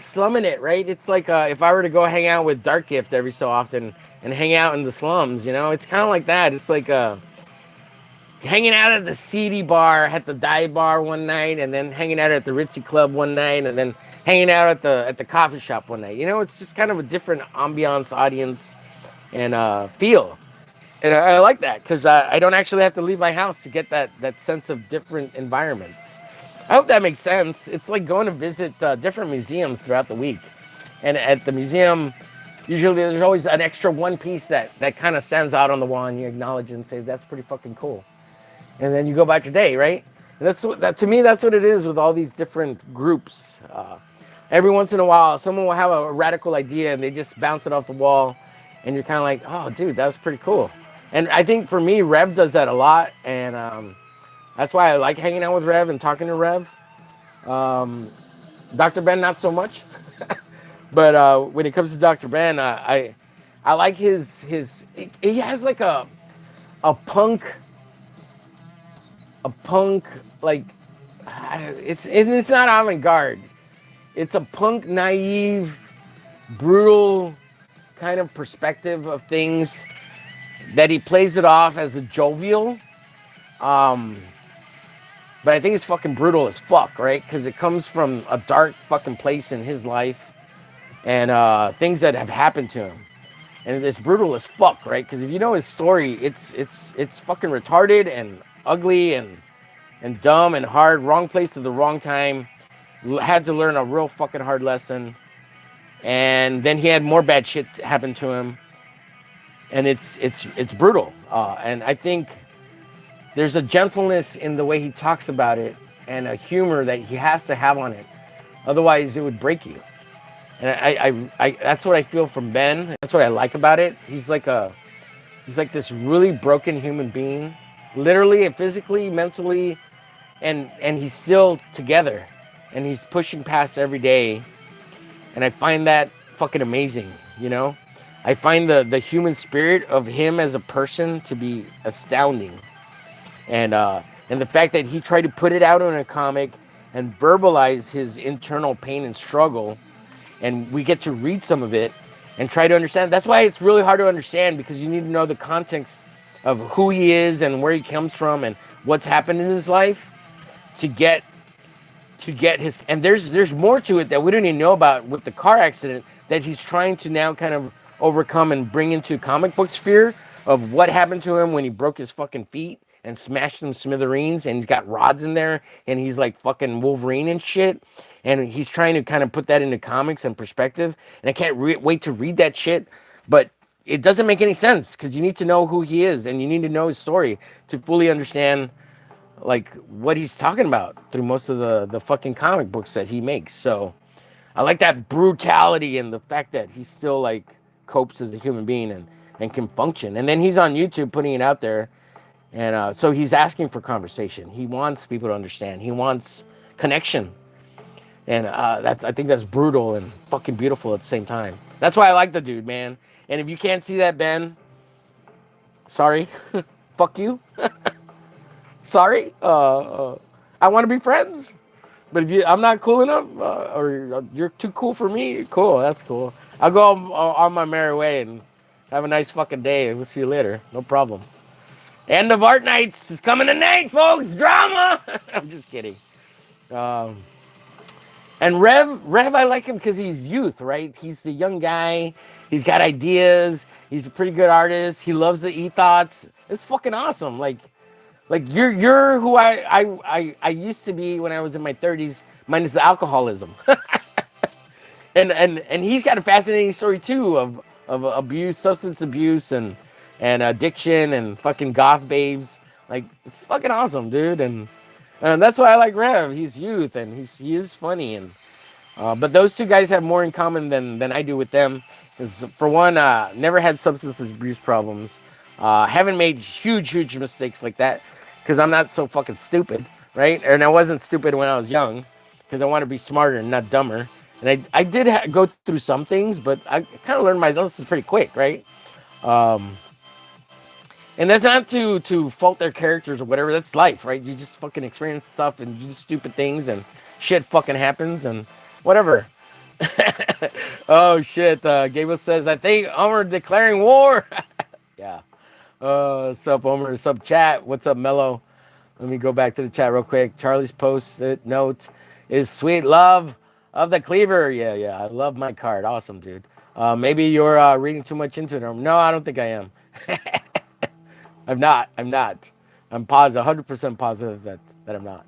slumming it, right? It's like if I were to go hang out with Dark Gift every so often and hang out in the slums, it's kind of like that. It's like hanging out at the seedy bar, at the dive bar one night, and then hanging out at the ritzy club one night, and then hanging out at the coffee shop one night. It's just kind of a different ambiance, audience, and feel. And I like that because I don't actually have to leave my house to get that sense of different environments. I hope that makes sense. It's like going to visit different museums throughout the week. And at the museum, usually there's always an extra one piece that kind of stands out on the wall and you acknowledge it and say, that's pretty fucking cool. And then you go about your day, right? And that's what, that to me, that's what it is with all these different groups. Every once in a while, someone will have a radical idea and they just bounce it off the wall. And you're kind of like, oh, dude, that was pretty cool. And I think for me, Rev does that a lot. And that's why I like hanging out with Rev and talking to Rev. Dr. Ben, not so much. But when it comes to Dr. Ben, I like his he has like a punk like it's not avant-garde. It's a punk, naive, brutal kind of perspective of things that he plays it off as a jovial. But I think it's fucking brutal as fuck, right? Because it comes from a dark fucking place in his life and things that have happened to him. And it's brutal as fuck, right? Because if you know his story, it's fucking retarded and ugly and dumb and hard. Wrong place at the wrong time. Had to learn a real fucking hard lesson. And then he had more bad shit happen to him. And it's brutal. And I think there's a gentleness in the way he talks about it and a humor that he has to have on it. Otherwise, it would break you. And I that's what I feel from Ben. That's what I like about it. He's like this really broken human being, literally and physically, mentally, and he's still together, and he's pushing past every day. And I find that fucking amazing, you know? I find the human spirit of him as a person to be astounding. And the fact that he tried to put it out in a comic and verbalize his internal pain and struggle, and we get to read some of it and try to understand. That's why it's really hard to understand, because you need to know the context of who he is and where he comes from and what's happened in his life to get his. And there's more to it that we don't even know about with the car accident that he's trying to now kind of overcome and bring into comic book sphere of what happened to him when he broke his fucking feet and smashed them smithereens, and he's got rods in there and he's like fucking Wolverine and shit. And he's trying to kind of put that into comics and perspective. And I can't wait to read that shit. But it doesn't make any sense because you need to know who he is and you need to know his story to fully understand like what he's talking about through most of the fucking comic books that he makes. So I like that brutality and the fact that he still like copes as a human being and can function. And then he's on YouTube putting it out there. And so he's asking for conversation. He wants people to understand. He wants connection. And I think that's brutal and fucking beautiful at the same time. That's why I like the dude, man. And if you can't see that, Ben, sorry. Fuck you. Sorry. I want to be friends. But if I'm not cool enough, or you're too cool for me, cool. That's cool. I'll go on my merry way and have a nice fucking day. We'll see you later. No problem. End of Art Nights is coming tonight, folks. Drama. I'm just kidding. And Rev, I like him because he's youth, right? He's a young guy. He's got ideas. He's a pretty good artist. He loves the e-thoughts. It's fucking awesome. Like you're who I used to be when I was in my 30s, minus the alcoholism. and he's got a fascinating story too of abuse, substance abuse, and addiction, and fucking goth babes. Like, it's fucking awesome, dude. And that's why I like Rev. He's youth and he is funny. And but those two guys have more in common than I do with them. Because for one, never had substance abuse problems. Haven't made huge mistakes like that because I'm not so fucking stupid, right? And I wasn't stupid when I was young because I want to be smarter and not dumber. And I did go through some things, but I kind of learned my lessons pretty quick, right? And that's not to fault their characters or whatever. That's life, right? You just fucking experience stuff and do stupid things and shit fucking happens and whatever. Oh, shit. Gable says, I think Omer declaring war. Yeah. Sup, Omer? Sup, chat? What's up, Mello? Let me go back to the chat real quick. Charlie's post-it note is sweet love of the cleaver. Yeah. I love my card. Awesome, dude. Maybe you're reading too much into it. No, I don't think I am. I'm not. I'm not. I'm positive, 100% positive that I'm not.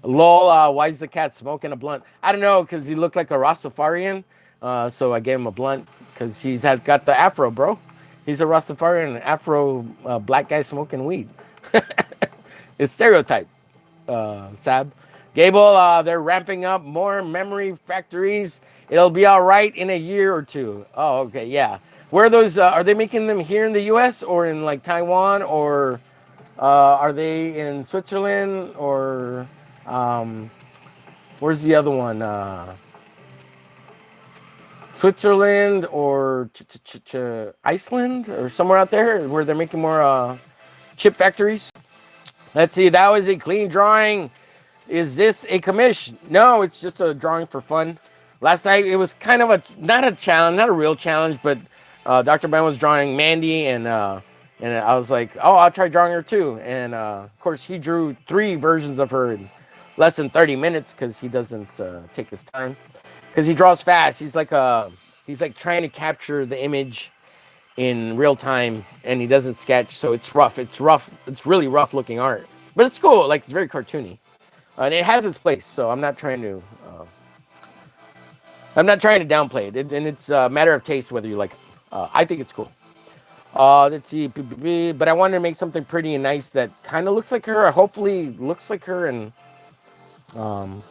Lol, why is the cat smoking a blunt? I don't know, because he looked like a Rastafarian. So I gave him a blunt because he's has got the afro, bro. He's a Rastafarian, afro black guy smoking weed. It's stereotype, Sab. Gable, they're ramping up more memory factories. It'll be all right in a year or two. Oh, okay, yeah. Where are those? Are they making them here in the U.S. or in like Taiwan, or are they in Switzerland, or um, where's the other one? Switzerland or Iceland or somewhere out there where they're making more chip factories. Let's see. That was a clean drawing. Is this a commission? No, it's just a drawing for fun. Last night it was kind of not a challenge, not a real challenge, but Dr. Ben was drawing Mandy, and I was like, oh, I'll try drawing her too. And of course, he drew 3 versions of her in less than 30 minutes because he doesn't take his time. Because he draws fast. He's like trying to capture the image in real time, and he doesn't sketch, so it's rough. It's rough. It's really rough looking art, but it's cool. Like it's very cartoony, and it has its place. So I'm not trying to downplay it, and it's a matter of taste whether you like it. I think it's cool. Let's see, but I wanted to make something pretty and nice that kind of looks like her, or hopefully looks like her, and um,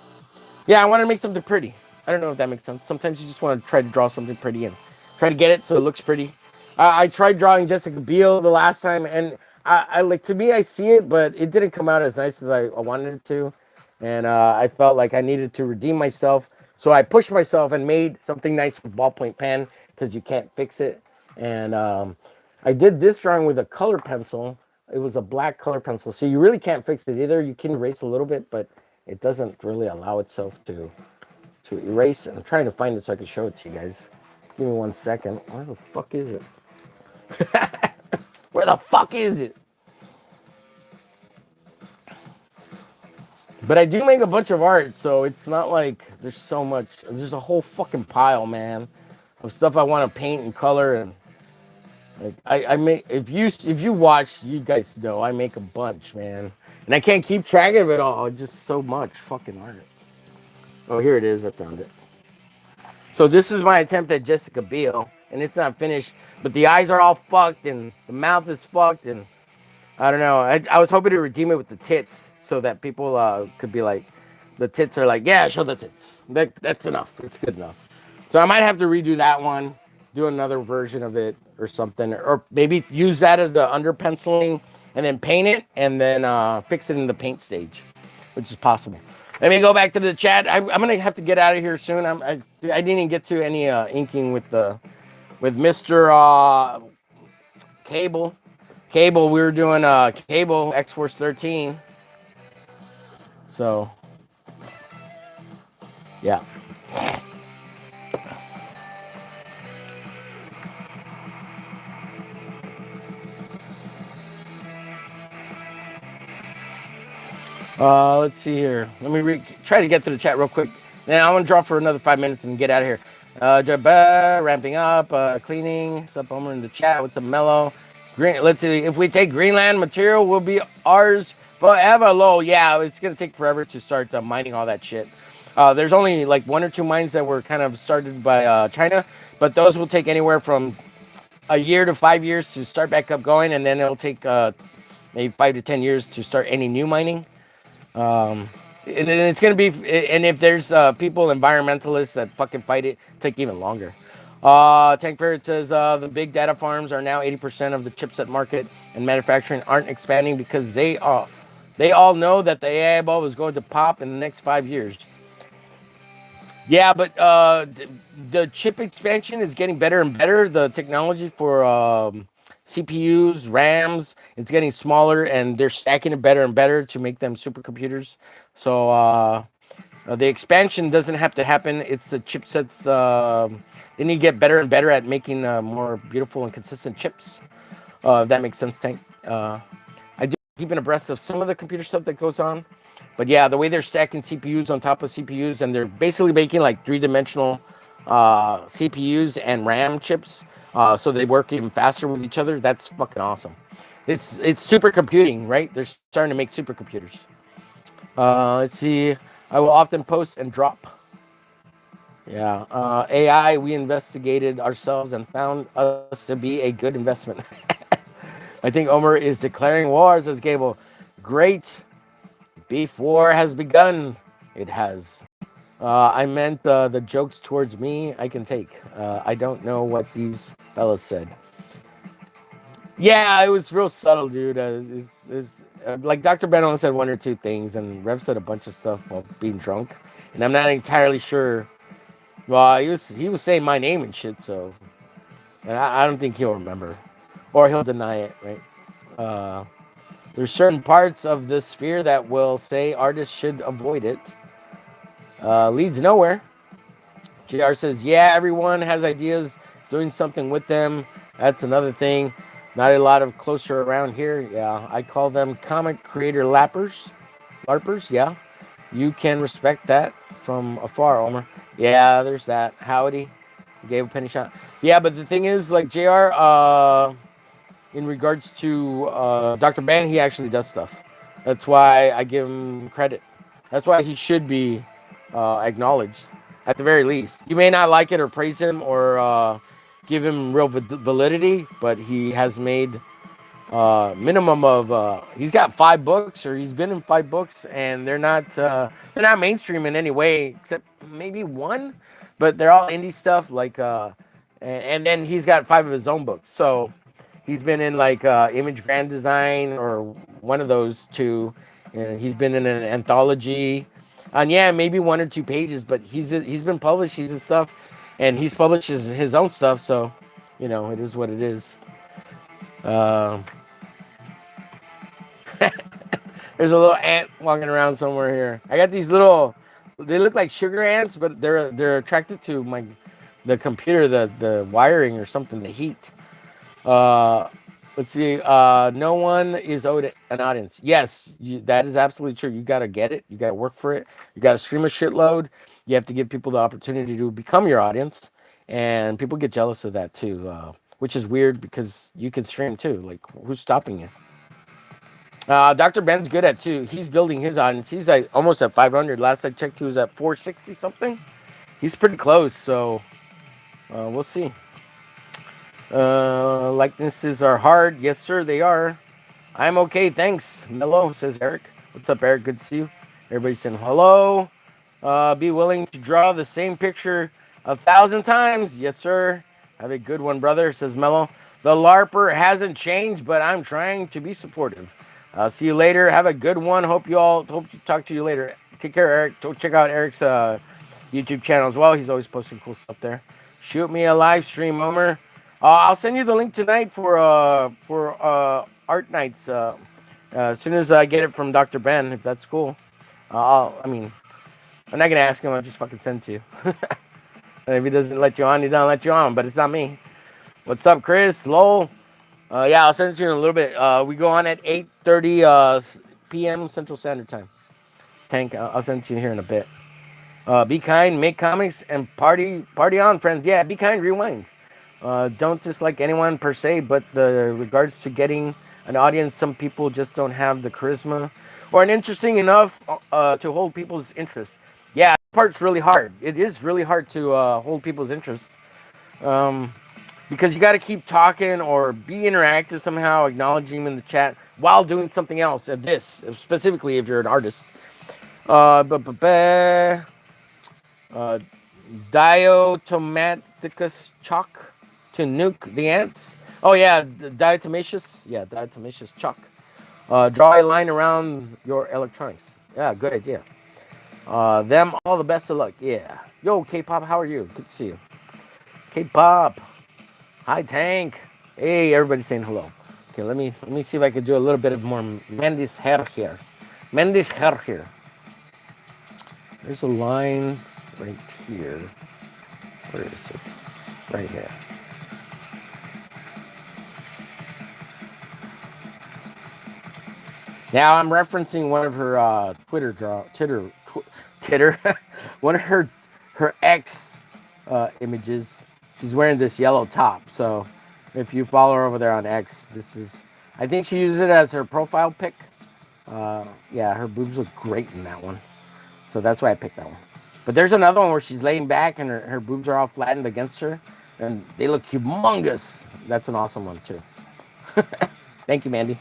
yeah, I want to make something pretty. I don't know if that makes sense. Sometimes you just want to try to draw something pretty and try to get it so it looks pretty. I tried drawing Jessica Biel the last time, and I like, to me, I see it, but it didn't come out as nice as I wanted it to, and I felt like I needed to redeem myself. So I pushed myself and made something nice with ballpoint pen because you can't fix it. And I did this drawing with a color pencil. It was a black color pencil, so you really can't fix it either. You can erase a little bit, but it doesn't really allow itself to erase. I'm trying to find it so I can show it to you guys. Give me 1 second. Where the fuck is it? Where the fuck is it? But I do make a bunch of art, so it's not like there's so much. There's a whole fucking pile, man, of stuff I want to paint and color. And like I make, if you watch, you guys know I make a bunch, man, and I can't keep track of it all. It's just so much fucking art. Oh, here it is. I found it. So this is my attempt at Jessica Biel, and it's not finished, but the eyes are all fucked, and the mouth is fucked, and I don't know. I was hoping to redeem it with the tits, so that people could be like, the tits are like, yeah, show the tits. That's enough. It's good enough. So I might have to redo that one, do another version of it or something, or maybe use that as the under penciling, and then paint it, and then fix it in the paint stage, which is possible. Let me go back to the chat. I'm gonna have to get out of here soon. I didn't even get to any inking with Mr. Cable. Cable, we were doing Cable X-Force 13. So, yeah. Let's see here. Let me try to get to the chat real quick. Then I'm gonna draw for another 5 minutes and get out of here. Ramping up, cleaning. What's up, Homer in the chat? What's up, Mellow? Green. Let's see. If we take Greenland material, will be ours forever. Low. Yeah, it's gonna take forever to start mining all that shit. There's only like 1 or 2 mines that were kind of started by China, but those will take anywhere from a year to 5 years to start back up going, and then it'll take maybe 5 to 10 years to start any new mining. And it's gonna be, and if there's people, environmentalists that fucking fight it, take even longer. Tank Ferret says the big data farms are now 80% of the chipset market, and manufacturing aren't expanding because they all know that the AI bulb is going to pop in the next 5 years. Yeah, but the chip expansion is getting better and better. The technology for CPUs, RAMs, it's getting smaller, and they're stacking it better and better to make them supercomputers. So the expansion doesn't have to happen. It's the chipsets. They need to get better and better at making more beautiful and consistent chips. If that makes sense, Tank. I do keep abreast of some of the computer stuff that goes on. But yeah, the way they're stacking CPUs on top of CPUs, and they're basically making like 3-dimensional CPUs and RAM chips, so they work even faster with each other. That's fucking awesome. It's supercomputing, right? They're starting to make supercomputers. Let's see. I will often post and drop. Yeah. AI, we investigated ourselves and found us to be a good investment. I think Omer is declaring war, says Gable. Great. Beef war has begun. It has. I meant the jokes towards me I can take. I don't know what these fellas said. Yeah, it was real subtle, dude. Like Dr. Ben only said one or two things, and Rev said a bunch of stuff while being drunk. And I'm not entirely sure. Well, he was saying my name and shit, so and I don't think he'll remember, or he'll deny it, right? Uh, there's certain parts of this sphere that will say artists should avoid it. Leads nowhere. JR says, yeah, everyone has ideas, doing something with them. That's another thing. Not a lot of closer around here. Yeah, I call them comic creator lappers. LARPers, yeah. You can respect that from afar, Omer. Yeah, there's that. Howdy. Gave a penny shot. Yeah, but the thing is, like JR, in regards to Dr. Ben, he actually does stuff. That's why I give him credit. That's why he should be acknowledged at the very least. You may not like it or praise him or give him real validity, but he has made minimum of he's got 5 books, or he's been in 5 books, and they're not mainstream in any way except maybe one, but they're all indie stuff like and then he's got 5 of his own books. So he's been in like Image Grand Design or one of those two, and he's been in an anthology, and yeah, maybe 1 or 2 pages, but he's been published, he's and stuff, and he's published his own stuff, so it is what it is. uh, There's a little ant walking around somewhere here. I got these little. They look like sugar ants, but they're attracted to the computer, the wiring or something, the heat. Uh, let's see. No one is owed an audience. Yes, that is absolutely true. You gotta get it. You gotta work for it. You gotta stream a shitload. You have to give people the opportunity to become your audience, and people get jealous of that too, which is weird because you can stream too. Like, who's stopping you? Dr. Ben's good at too. He's building his audience. He's like almost at 500. Last I checked, he was at 460 something. He's pretty close. So we'll see. Likenesses are hard. Yes, sir, they are. I'm okay, thanks. Mello, says Eric. What's up, Eric? Good to see you. Everybody's saying hello. Be willing to draw the same picture 1,000 times. Yes, sir. Have a good one, brother, says Mello. The LARPer hasn't changed, but I'm trying to be supportive. See you later. Have a good one. Hope to talk to you later. Take care, Eric. Check out Eric's YouTube channel as well. He's always posting cool stuff there. Shoot me a live stream, Homer. I'll send you the link tonight for art nights. As soon as I get it from Dr. Ben, if that's cool. I'm not gonna ask him. I'll just fucking send it to you. And if he doesn't let you on, he doesn't let you on. But it's not me. What's up, Chris? Lowell? Yeah, I'll send it to you in a little bit. We go on at 8:30 p.m. Central Standard Time. Tank, I'll send it to you here in a bit. Be kind, make comics, and party on, friends. Yeah, be kind, rewind. Don't dislike anyone per se, but the regards to getting an audience, some people just don't have the charisma or an interesting enough to hold people's interest. Yeah, that part's really hard. It is really hard to hold people's interest. Because you got to keep talking or be interactive somehow, acknowledging them in the chat while doing something else. At this, specifically, if you're an artist. Diatomaticus chalk to nuke the ants. Oh yeah, diatomaceous. Yeah, diatomaceous chalk. Draw a line around your electronics. Yeah, good idea. Them all the best of luck. Yeah. Yo, K-pop, how are you? Good to see you. K-pop. Hi, Tank. Hey, everybody's saying hello. Okay, let me see if I can do a little bit of more Mandy's hair here. Mandy's hair here. There's a line right here. Where is it? Right here. Now I'm referencing one of her Titter, one of her ex images. She's wearing this yellow top. So if you follow her over there on X, this is I think she uses it as her profile pic. Yeah, her boobs look great in that one. So that's why I picked that one. But there's another one where she's laying back and her boobs are all flattened against her. And they look humongous. That's an awesome one, too. Thank you, Mandy,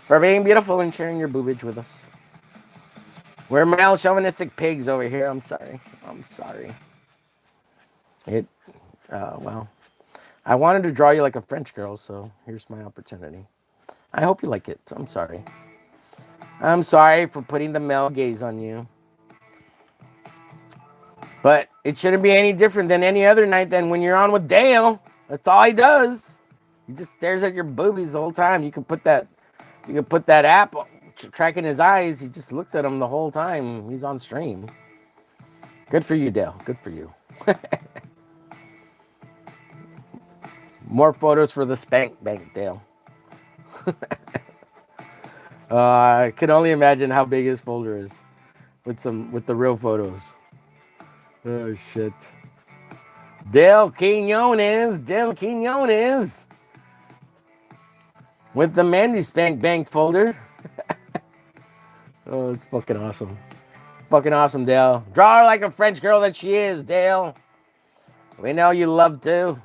for being beautiful and sharing your boobage with us. We're male chauvinistic pigs over here. I'm sorry. I'm sorry. Well, I wanted to draw you like a French girl, so here's my opportunity. I hope you like it. I'm sorry. I'm sorry for putting the male gaze on you. But it shouldn't be any different than any other night than when you're on with Dale. That's all he does. He just stares at your boobies the whole time. You can put that app tracking his eyes. He just looks at them the whole time. He's on stream. Good for you, Dale. Good for you. More photos for the spank bank, Dale. I can only imagine how big his folder is with the real photos. Oh shit. Dale Quinones with the Mandy Spank Bank folder. Oh, it's fucking awesome. Fucking awesome, Dale. Draw her like a French girl that she is, Dale. We know you love to.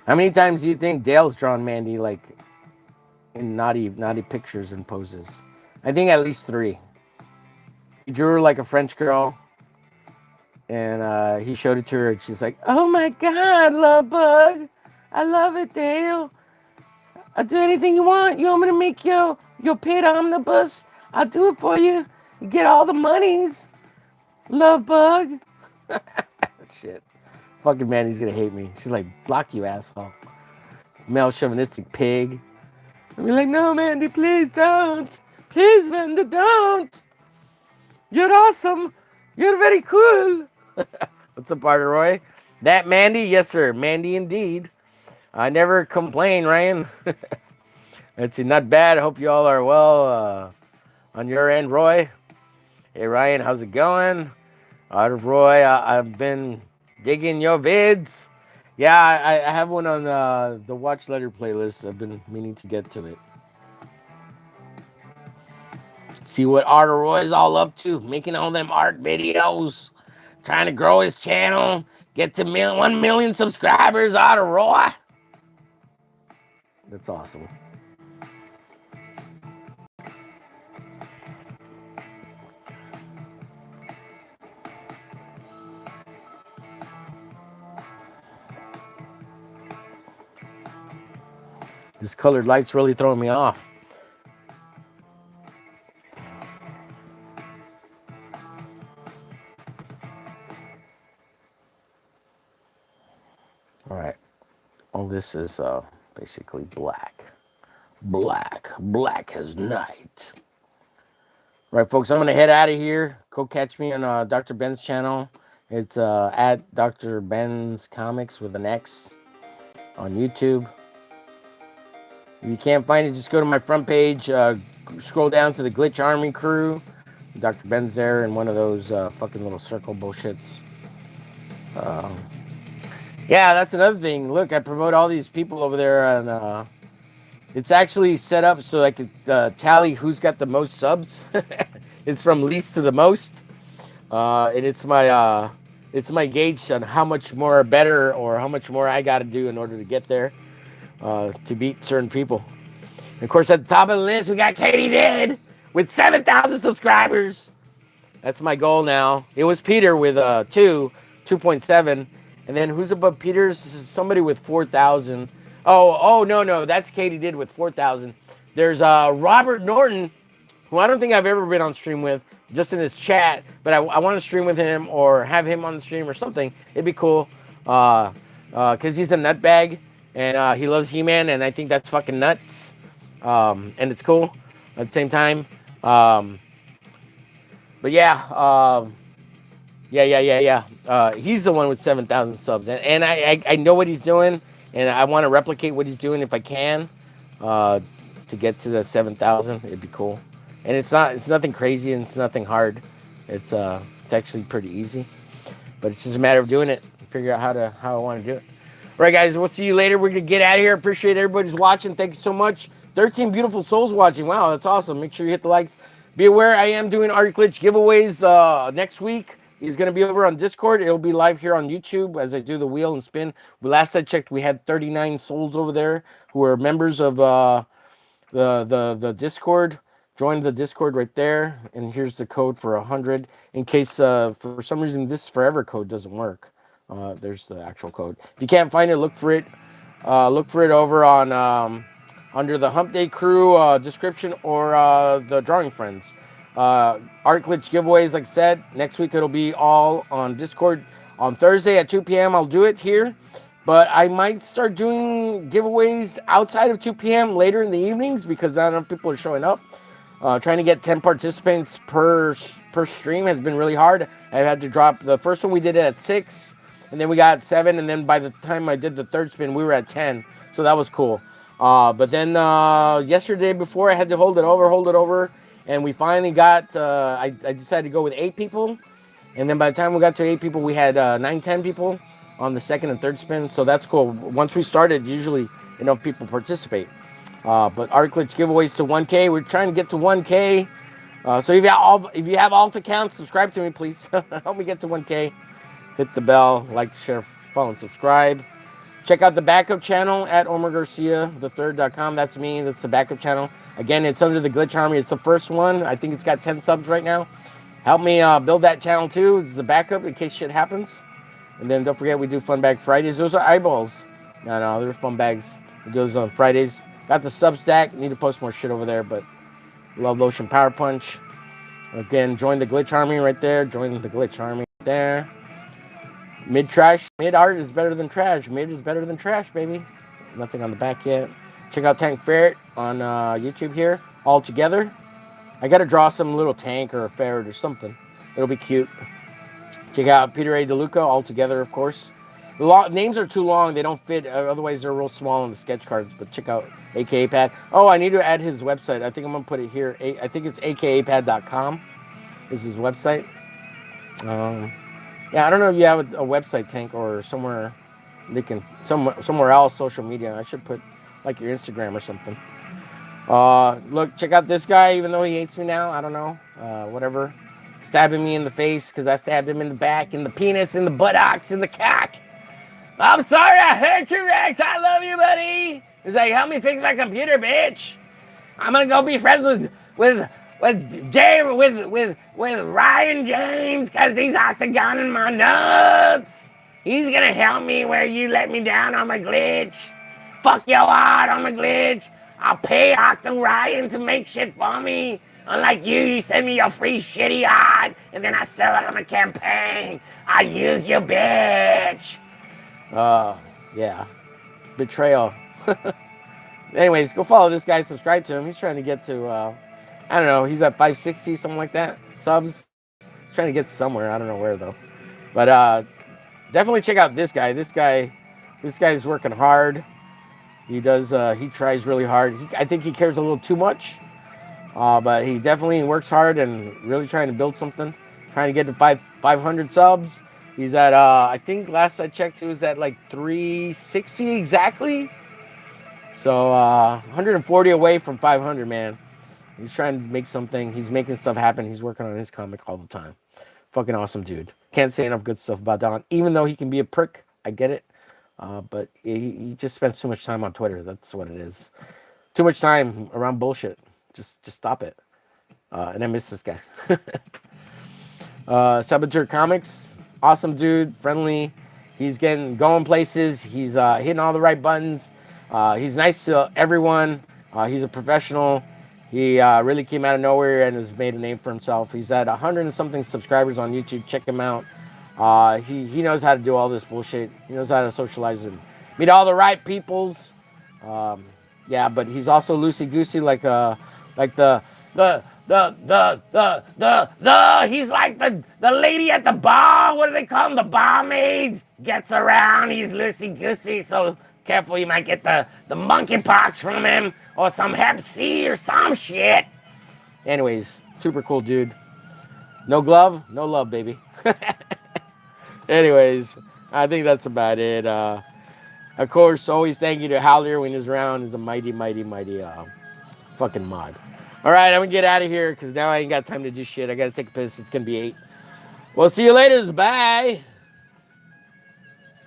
How many times do you think Dale's drawn Mandy like in naughty pictures and poses? I think at least 3. He drew her like a French girl, and he showed it to her, and she's like, "Oh my God, love bug, I love it, Dale. I'll do anything you want. You want me to make your pit omnibus? I'll do it for you. You get all the monies, love bug." Shit. Fucking Mandy's gonna hate me. She's like, "Block you, asshole. Male chauvinistic pig." I'll be like, "No, Mandy, please don't. Please, Mandy, don't. You're awesome. You're very cool." What's up, Arthur Roy? That Mandy? Yes, sir. Mandy indeed. I never complain, Ryan. Let's see, not bad. I hope you all are well on your end, Roy. Hey, Ryan, how's it going? Arthur Roy, I've been digging your vids. Yeah, I have one on the Watch Letter playlist. I've been meaning to get to it. See what Arthur Roy is all up to. Making all them art videos. Trying to grow his channel. Get to 1 million subscribers, Arthur Roy. That's awesome. This colored light's really throwing me off. All right. All this is basically black. Black as night. All right, folks, I'm going to head out of here. Go catch me on Dr. Ben's channel. It's at Dr. Ben's Comics with an X on YouTube. If you can't find it, just go to my front page. Scroll down to the Glitch Army crew. Dr. Ben's there in one of those fucking little circle bullshits. Yeah, that's another thing. Look, I promote all these people over there, and it's actually set up so I could tally who's got the most subs. It's from least to the most, and it's my gauge on how much more better or how much more I got to do in order to get there to beat certain people. And of course, at the top of the list, we got Katie Did with 7,000 subscribers. That's my goal now. It was Peter with 2.7. And then who's above Peter's? Somebody with 4,000. Oh, no. That's Katie Did with 4,000. There's Robert Norton, who I don't think I've ever been on stream with, just in his chat. But I want to stream with him or have him on the stream or something. It'd be cool. Because he's a nutbag. And he loves He-Man. And I think that's fucking nuts. And it's cool at the same time. But yeah. Yeah. He's the one with 7,000 subs, and I know what he's doing, and I want to replicate what he's doing if I can, to get to the 7,000. It'd be cool, and it's nothing crazy and it's nothing hard. It's actually pretty easy, but it's just a matter of doing it. figure out how I want to do it. All right, guys, we'll see you later. We're going to get out of here. Appreciate everybody's watching. Thank you so much. 13 beautiful souls watching. Wow, that's awesome. Make sure you hit the likes. Be aware, I am doing omerglitch giveaways next week. He's going to be over on Discord. It'll be live here on YouTube as I do the wheel and spin. Last I checked, we had 39 souls over there who are members of the Discord. Join the Discord right there. And here's the code for 100 in case for some reason this forever code doesn't work. There's the actual code. If you can't find it, look for it. Look for it over on under the Hump Day Crew description or the Drawing Friends. Omerglitch giveaways, like I said, next week it'll be all on Discord. On Thursday at 2 p.m. I'll do it here. But I might start doing giveaways outside of 2 p.m. later in the evenings because not enough people are showing up. Trying to get 10 participants per stream has been really hard. I've had to drop the first one we did it at 6. And then we got 7, and then by the time I did the third spin, we were at 10. So that was cool. But then yesterday before, I had to hold it over. And we finally got, I decided to go with 8 people. And then by the time we got to 8 people, we had 9, 10 people on the second and third spin. So that's cool. Once we started, usually enough people participate. But omerglitch giveaways to 1K. We're trying to get to 1K. So if you have alt accounts, subscribe to me, please. Help me get to 1K. Hit the bell, like, share, follow, and subscribe. Check out the backup channel at omergarcia3rd.com. That's me. That's the backup channel. Again, it's under the Glitch Army. It's the first one. I think it's got 10 subs right now. Help me build that channel too. It's the backup in case shit happens. And then don't forget we do Fun Bag Fridays. Those are eyeballs. No, they're fun bags. We do those on Fridays. Got the Substack. Need to post more shit over there, but Love Lotion Power Punch. Again, join the Glitch Army right there. Join the Glitch Army right there. Mid art is better than trash. Mid is better than trash, baby. Nothing on the back yet. Check out Tank Ferret on YouTube here. All together. I got to draw some little tank or a ferret or something. It'll be cute. Check out Peter A. DeLuca all together, of course. The names are too long. They don't fit. Otherwise, they're real small on the sketch cards. But check out AKA Pad. Oh, I need to add his website. I think I'm going to put it here. I think it's akapad.com is his website. Yeah, I don't know if you have a website, Tank, or somewhere they can somewhere else, social media. I should put like your Instagram or something. Look, check out this guy, even though he hates me now. I don't know. Whatever. Stabbing me in the face because I stabbed him in the back, in the penis, in the buttocks, in the cock. I'm sorry I hurt you, Rex. I love you, buddy. He's like, help me fix my computer, bitch. I'm gonna go be friends with Ryan James, cause he's octagoning my nuts. He's gonna help me where you let me down on my glitch. Fuck your art on my glitch. I'll pay Octo Ryan to make shit for me. Unlike you send me your free shitty art and then I sell it on a campaign. I use you, bitch. Yeah. Betrayal. Anyways, go follow this guy, subscribe to him. He's trying to get to I don't know, he's at 560, something like that. Subs. He's trying to get somewhere. I don't know where though. But definitely check out this guy. This guy's working hard. He tries really hard. I think he cares a little too much. But he definitely works hard and really trying to build something. Trying to get to 500 subs. He's at I think last I checked he was at like 360 exactly. So 140 away from 500, man. He's trying to make something. He's making stuff happen. He's working on his comic all the time. Fucking awesome dude. Can't say enough good stuff about Don. Even though he can be a prick, I get it. But he just spends too much time on Twitter. That's what it is. Too much time around bullshit. Just stop it. And I miss this guy. Saboteur Comics. Awesome dude. Friendly. He's going places. He's hitting all the right buttons. He's nice to everyone. He's a professional. He really came out of nowhere and has made a name for himself. He's at 100 and something subscribers on YouTube. Check him out. He knows how to do all this bullshit. He knows how to socialize and meet all the right peoples. Yeah, but he's also loosey goosey, like the he's like the lady at the bar. What do they call him? The barmaids. Gets around. He's loosey goosey. So careful, you might get the monkeypox from him or some Hep C or some shit. Anyways, super cool dude. No glove, no love, baby. Anyways, I think that's about it. Of course, always thank you to Howler when he's around. Is the mighty fucking mod. All right, I'm gonna get out of here because now I ain't got time to do shit. I gotta take a piss. It's gonna be 8. We'll see you later. Bye.